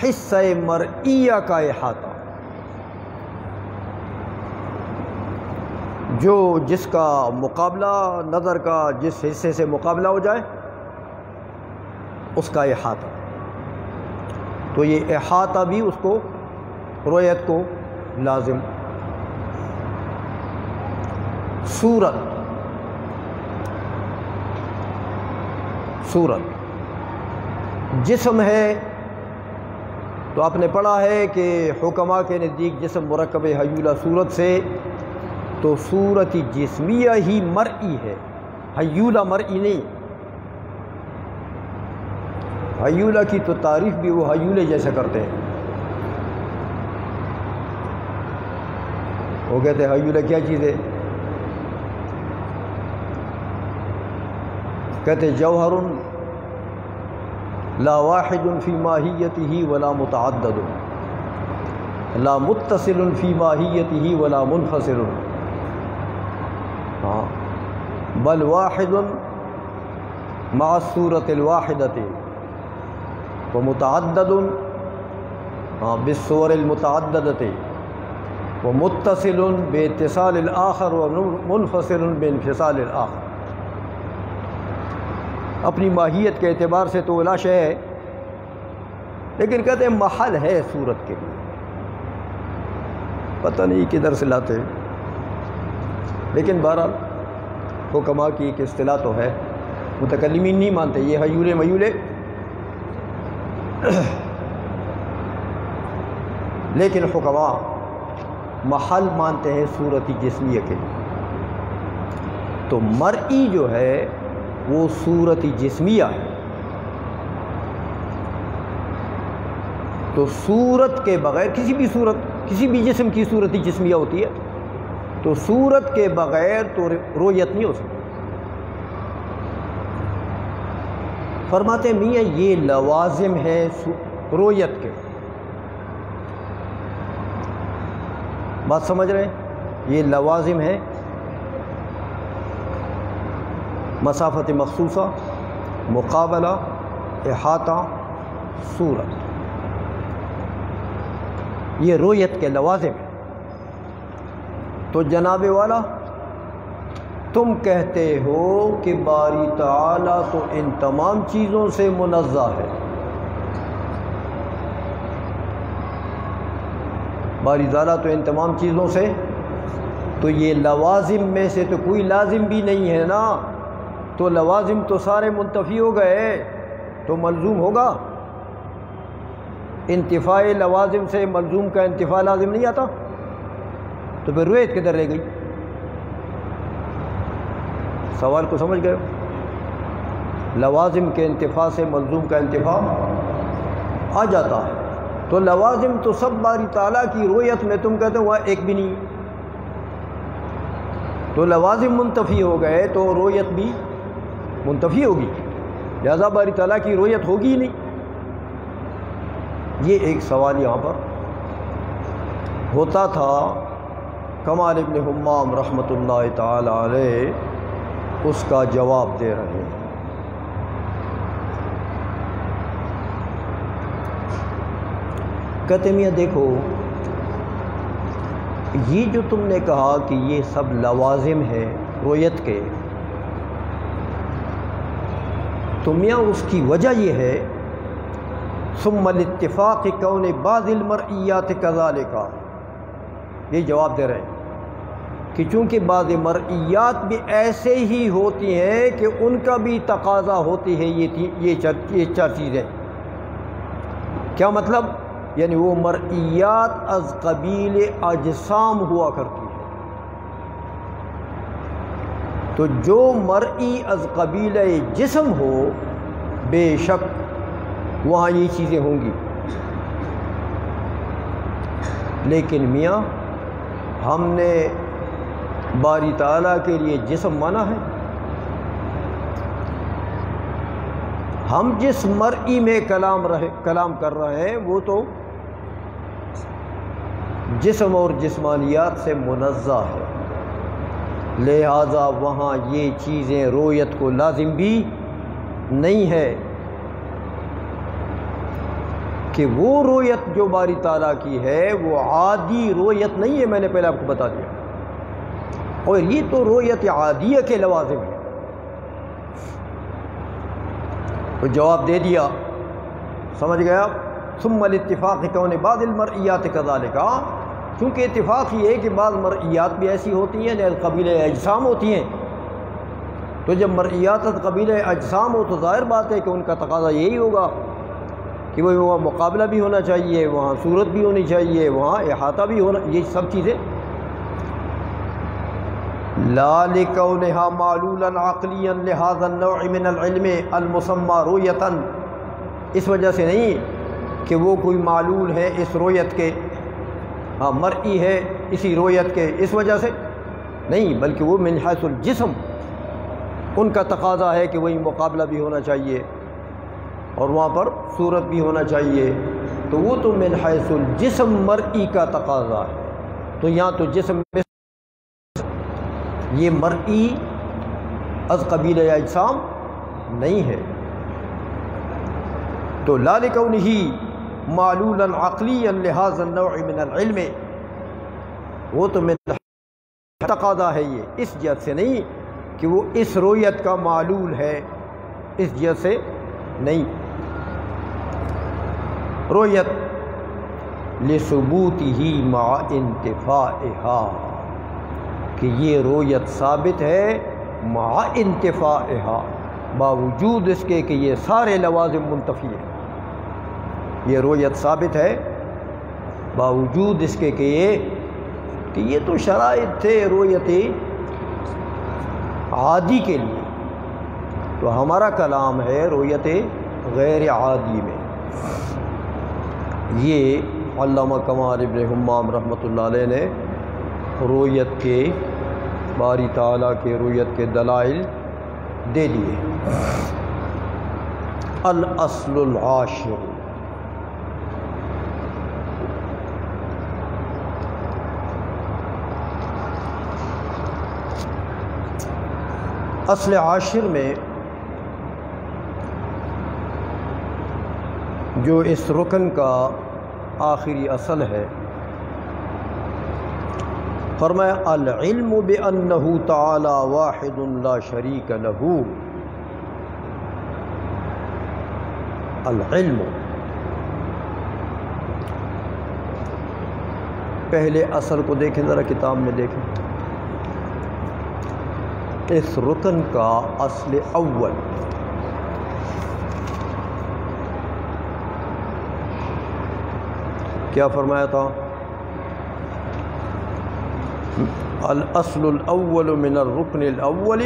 حصہ مرئیہ کا احاطہ، جس کا مقابلہ، نظر کا جس حصے سے مقابلہ ہو جائے اس کا احاطہ، تو یہ احاطہ بھی اس کو رؤیت کو لازم۔ صورت، جسم ہے تو آپ نے پڑھا ہے کہ حکماء کے نزدیک جسم مرکب حیولہ صورت سے، تو صورت جسمیہ ہی مرئی ہے، حیولہ مرئی نہیں۔ حیولہ کی تو تعریف بھی وہ حیولے جیسے کرتے ہیں، وہ کہتے ہیں حیولہ کیا چیز ہے؟ کہتے جوہر لا واحد فی ماہیتہ ولا متعدد، لا متصل فی ماہیتہ ولا منفصل، بل واحد مع الصورة الواحدة ومتعدد بالصور المتعددة ومتصل باتصال الآخر ومنفصل بانفصال الآخر۔ اپنی ماہیت کے اعتبار سے تو لا شے ہے، لیکن کہتے ہیں محل ہے صورت کے لیے، پتہ نہیں کدھر سے لاتے ہیں، لیکن بہرحال حکماء کی ایک اصطلاح تو ہے، متکلمین نہیں مانتے یہ حیولے میولے، لیکن حکماء محل مانتے ہیں صورت جسمیہ کے لیے۔ تو مرئی جو ہے وہ صورت جسمیہ ہے، تو صورت کے بغیر کسی بھی جسم کی صورت جسمیہ ہوتی ہے، تو صورت کے بغیر تو رؤیت نہیں ہو سکتی۔ فرماتے ہیں میاں یہ لوازم ہے رؤیت کے، بات سمجھ رہے ہیں؟ یہ لوازم ہے، مسافت مخصوصہ، مقابلہ، احاطہ، صورت، یہ رؤیت کے لوازم ہیں۔ تو جناب والا تم کہتے ہو کہ باری تعالیٰ تو ان تمام چیزوں سے منزہ ہے، باری تعالیٰ تو ان تمام چیزوں سے، تو یہ لوازم میں سے تو کوئی لازم بھی نہیں ہے نا، تو لوازم تو سارے منتفی ہو گئے، تو ملزوم ہوگا؟ انتفاع لوازم سے ملزوم کا انتفاع لازم نہیں آتا، تو پھر رویت کدھر رہ گئی؟ سوال کو سمجھ گئے ہو؟ لوازم کے انتفاع سے ملزوم کا انتفاع آ جاتا ہے، تو لوازم تو سب باری تعالیٰ کی رویت میں تم کہتے ہو وہاں ایک بھی نہیں، تو لوازم منتفی ہو گئے تو رویت بھی منتفی ہوگی، لہذا باری تعالیٰ کی رویت ہوگی ہی نہیں۔ یہ ایک سوال یہاں پر ہوتا تھا، کمال ابن حمام رحمۃ اللہ تعالی علیہ اس کا جواب دے رہے ہیں۔ کہتے میاں دیکھو، یہ جو تم نے کہا کہ یہ سب لوازم ہیں رویت کے، تو میاں اس کی وجہ یہ ہے ثم الاتفاق کون بعض المرئیات کذالک، یہ جواب دے رہے ہیں کہ چونکہ بعض مرئیات بھی ایسے ہی ہوتی ہیں کہ ان کا بھی تقاضا ہوتی ہے یہ چار چیزیں۔ کیا مطلب؟ یعنی وہ مرئیات از قبیل اجسام ہوا کرتی ہے، تو جو مرئی از قبیل جسم ہو بے شک وہاں یہ چیزیں ہوں گی، لیکن میاں ہم نے باری تعالیٰ کے لیے جسم مانا ہے؟ ہم جس مرئی میں کلام کر رہے ہیں وہ تو جسم اور جسمانیات سے منزہ ہے، لہذا وہاں یہ چیزیں رویت کو لازم بھی نہیں ہے کہ وہ رویت جو باری تعالیٰ کی ہے وہ عادی رویت نہیں ہے، میں نے پہلے آپ کو بتا دیا، اور یہ تو رویت عادیہ کے لوازم ہے۔ تو جواب دے دیا، سمجھ گیا؟ ثم الاتفاق کون بعض المرئیات کذالک، کیونکہ اتفاق یہ ہے کہ بعض مرئیات بھی ایسی ہوتی ہیں قبیل اجسام ہوتی ہیں، تو جب مرئیات قبیل اجسام ہو تو ظاہر بات ہے کہ ان کا تقاضا یہی ہوگا کہ وہاں مقابلہ بھی ہونا چاہیے، وہاں صورت بھی ہونی چاہیے، وہاں احاطہ بھی ہونا، یہ سب چیزیں لا لکونہا معلولا عقلیا لہذا النوع من العلم المسمى رویتا، اس وجہ سے نہیں کہ وہ کوئی معلول ہے اس رویت کے، ہاں مرئی ہے اسی رویت کے، اس وجہ سے نہیں، بلکہ وہ من حیث الجسم ان کا تقاضا ہے کہ وہی مقابلہ بھی ہونا چاہیے اور وہاں پر صورت بھی ہونا چاہیے، تو وہ تو من حیث الجسم مرئی کا تقاضا ہے، تو یہاں تو جسم میں یہ مرئی از قبیل اجسام نہیں ہے، تو لا لکونہ معلولا عقلیا لہذا النوع من العلم، وہ تو من تقاضا ہے یہ اس جہت سے نہیں کہ وہ اس رویت کا معلول ہے، اس جہت سے نہیں، رویت لثبوتہ مع انتفاعہا، کہ یہ رویت ثابت ہے مع انتفاعہا، باوجود اس کے کہ یہ سارے لوازم منتفی ہیں، یہ رویت ثابت ہے باوجود اس کے کہ یہ تو شرائط تھے رویت عادی کے لیے، تو ہمارا کلام ہے رویت غیر عادی میں۔ یہ علامہ کمال ابن حمام رحمۃ اللہ علیہ نے رویت کے باری تعالیٰ کے رویت کے دلائل دے دیے۔ الاصل العاشر، اصل عاشر میں جو اس رکن کا آخری اصل ہے، فرمایا العلم بأنہ تعالی واحد لا شریک لہ، العلم پہلے اصل کو دیکھیں ذرا، کتاب میں دیکھیں، اس رکن کا اصل اول کیا فرمایا تھا؟ الاصل الاول من الرکن الاول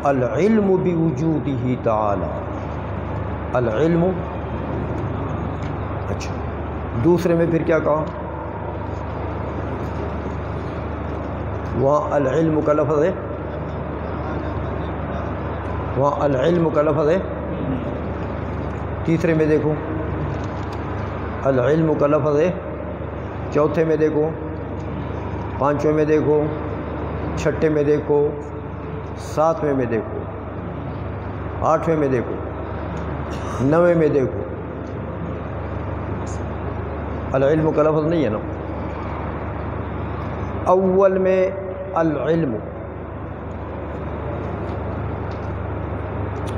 العلم بوجودہ تعالی، العلم، اچھا دوسرے میں پھر کیا کہا؟ وہاں العلم کا لفظ ہے، وہاں العلم کا لفظ ہے، تیسرے میں دیکھو العلم کا لفظ ہے، چوتھے میں دیکھو، پانچویں میں دیکھو، چھٹے میں دیکھو، ساتویں میں دیکھو، آٹھویں میں دیکھو، نویں میں دیکھو، العلم کا لفظ نہیں ہے نا۔ اول میں العلم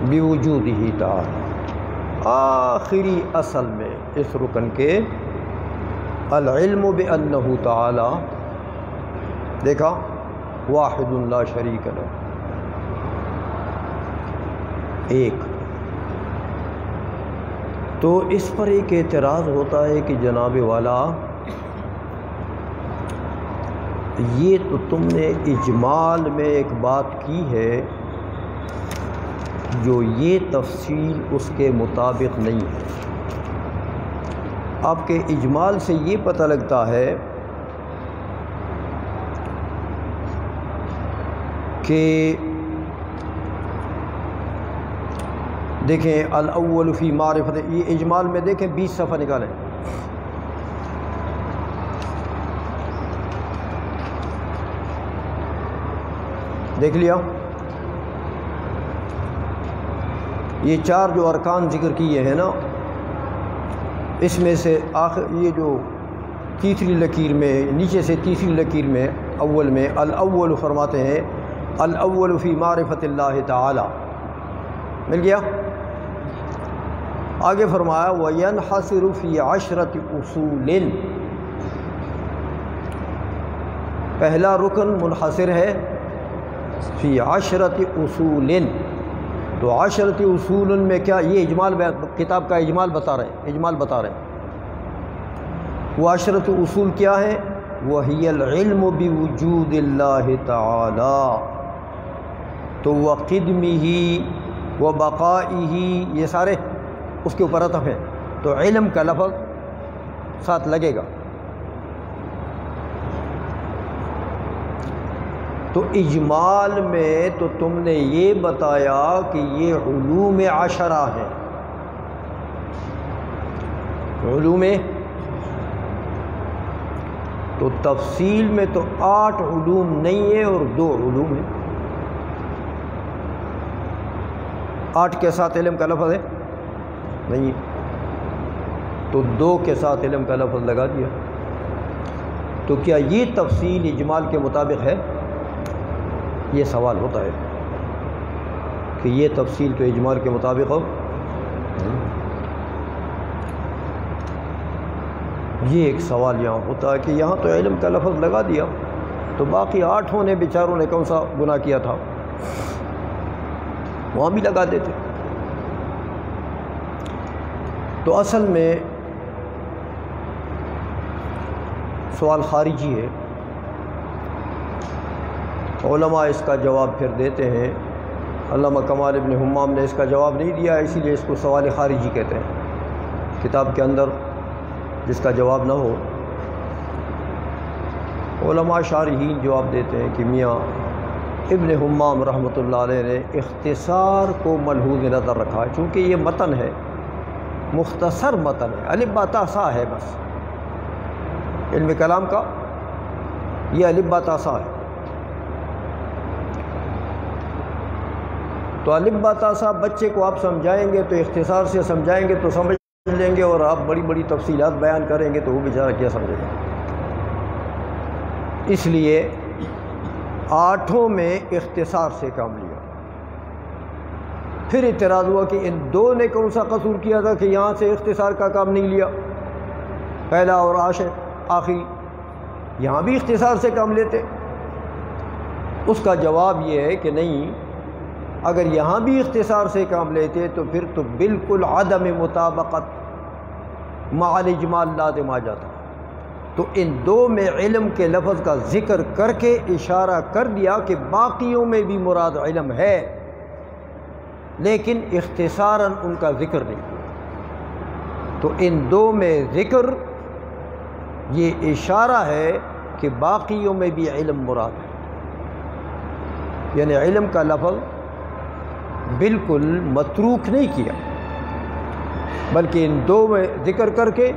بوجودہ تعالی، آخری اصل میں اس رکن کے العلم بأنہ تعالی، دیکھا، واحد لا شریک لہ، ایک۔ تو اس پر ایک اعتراض ہوتا ہے کہ جناب والا یہ تو تم نے اجمال میں ایک بات کی ہے جو یہ تفصیل اس کے مطابق نہیں ہے۔ آپ کے اجمال سے یہ پتہ لگتا ہے کہ دیکھیں الاول فی معرفت، یہ اجمال میں دیکھیں 20 صفحہ نکالیں، دیکھ لیا؟ یہ چار جو ارکان ذکر کیے ہیں نا، اس میں سے آخر یہ جو تیسری لکیر میں، نیچے سے تیسری لکیر میں اول میں الاول فرماتے ہیں الاول فی معرفت اللہ تعالی، مل گیا؟ آگے فرمایا وَيَنْحَصِرُ فِي عَشْرَةِ أُصُولٍ، پہلا رکن منحصر ہے فی عشرۃ اصول، تو عشرۃ اصول میں کیا؟ یہ اجمال، کتاب کا اجمال بتا رہے ہیں، اجمال بتا رہے ہیں۔ وہ عشرۃ اصول کیا ہیں؟ وہی العلم بوجود اللہ تعالی، تو وقدمہ وبقائہ، یہ سارے اس کے اوپر عطف ہیں، تو علم کا لفظ ساتھ لگے گا۔ تو اجمال میں تو تم نے یہ بتایا کہ یہ علوم عشرہ ہیں، علوم، تو تفصیل میں تو 8 علوم نہیں ہے اور 2 علوم ہیں۔ 8 کے ساتھ علم کا لفظ ہے نہیں، تو 2 کے ساتھ علم کا لفظ لگا دیا۔ تو کیا یہ تفصیل اجمال کے مطابق ہے؟ یہ سوال ہوتا ہے کہ یہ تفصیل تو اجمال کے مطابق ہو، یہ ایک سوال یہاں ہوتا ہے کہ یہاں تو علم کا لفظ لگا دیا، تو باقی 8 نے بیچاروں نے کون سا گناہ کیا تھا؟ وہاں بھی لگا دیتے۔ تو اصل میں سوال خارجی ہے، علماء اس کا جواب پھر دیتے ہیں۔ علامہ کمال ابن حمام نے اس کا جواب نہیں دیا، اسی لیے اس کو سوال خارجی کہتے ہیں۔ کتاب کے اندر جس کا جواب نہ ہو، علماء شارحین جواب دیتے ہیں کہ میاں ابن حمام رحمۃ اللہ علیہ نے اختصار کو ملحوظ نظر رکھا ہے، چونکہ یہ متن ہے، مختصر متن ہے، الف با تا سا ہے، بس علم کلام کا یہ الف با تا سا ہے۔ تو الف با تا سا بچے کو آپ سمجھائیں گے تو اختصار سے سمجھائیں گے تو سمجھ لیں گے، اور آپ بڑی بڑی تفصیلات بیان کریں گے تو وہ بیچارہ کیا سمجھے گا۔ اس لیے 8 میں اختصار سے کام لیا۔ پھر اعتراض ہوا کہ ان 2 نے کون سا قصور کیا تھا کہ یہاں سے اختصار کا کام نہیں لیا، پہلا اور آخری؟ یہاں بھی اختصار سے کام لیتے؟ اس کا جواب یہ ہے کہ نہیں، اگر یہاں بھی اختصار سے کام لیتے تو پھر تو بالکل عدم مطابقت مع الاجمال لازم آ جاتا۔ تو ان دو میں علم کے لفظ کا ذکر کر کے اشارہ کر دیا کہ باقیوں میں بھی مراد علم ہے، لیکن اختصاراً ان کا ذکر نہیں ہوا۔ تو ان دو میں ذکر یہ اشارہ ہے کہ باقیوں میں بھی علم مراد ہے، یعنی علم کا لفظ بالکل متروک نہیں کیا، بلکہ ان دو میں ذکر کر کے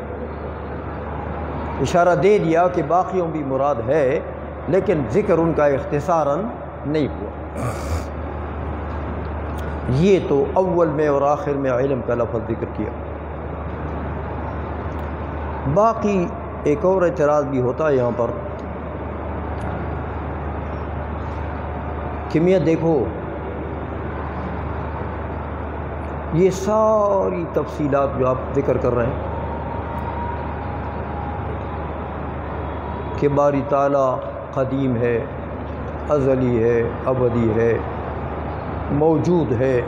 اشارہ دے دیا کہ باقیوں بھی مراد ہے، لیکن ذکر ان کا اختصاراً نہیں ہوا۔ یہ تو اول میں اور آخر میں علم کا لفظ ذکر کیا۔ باقی ایک اور اعتراض بھی ہوتا ہے یہاں پر کہ میاں دیکھو، یہ ساری تفصیلات جو آپ ذکر کر رہے ہیں کہ باری تعالیٰ قدیم ہے، ازلی ہے، ابدی ہے، موجود ہے،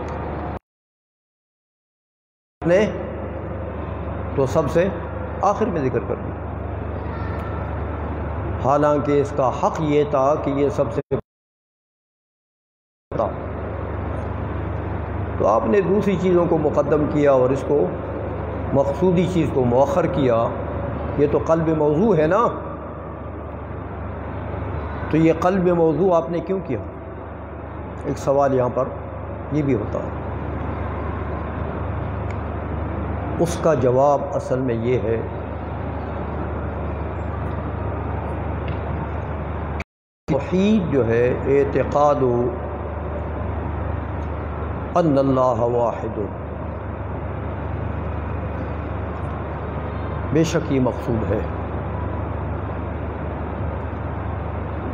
نے تو سب سے آخر میں ذکر کر دیا، حالانکہ اس کا حق یہ تھا کہ یہ سب سے تھا، تو آپ نے دوسری چیزوں کو مقدم کیا اور اس کو مقصودی چیز کو مؤخر کیا۔ یہ تو قلب موضوع ہے نا، تو یہ قلب موضوع آپ نے کیوں کیا؟ ایک سوال یہاں پر یہ بھی ہوتا ہے۔ اس کا جواب اصل میں یہ ہے توحید جو ہے اعتقاد ان اللہ واحد، بے شک یہ مقصود ہے،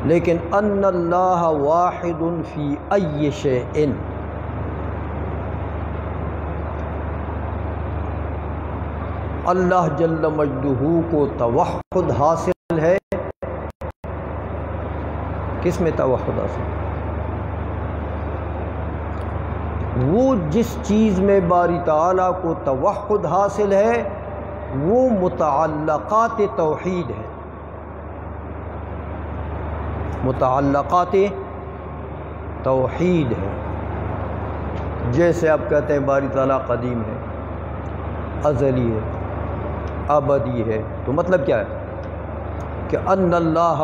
لیکن ان اللہ واحد فی ای شیء، اللہ جل مجدہ کو توحد حاصل ہے۔ کس میں توحد حاصل؟ وہ جس چیز میں باری تعالیٰ کو توحد حاصل ہے وہ متعلقات توحید ہے، متعلقات توحید ہے۔ جیسے آپ کہتے ہیں باری تعالیٰ قدیم ہے، ازلی ہے، ابدی ہے، تو مطلب کیا ہے کہ ان اللہ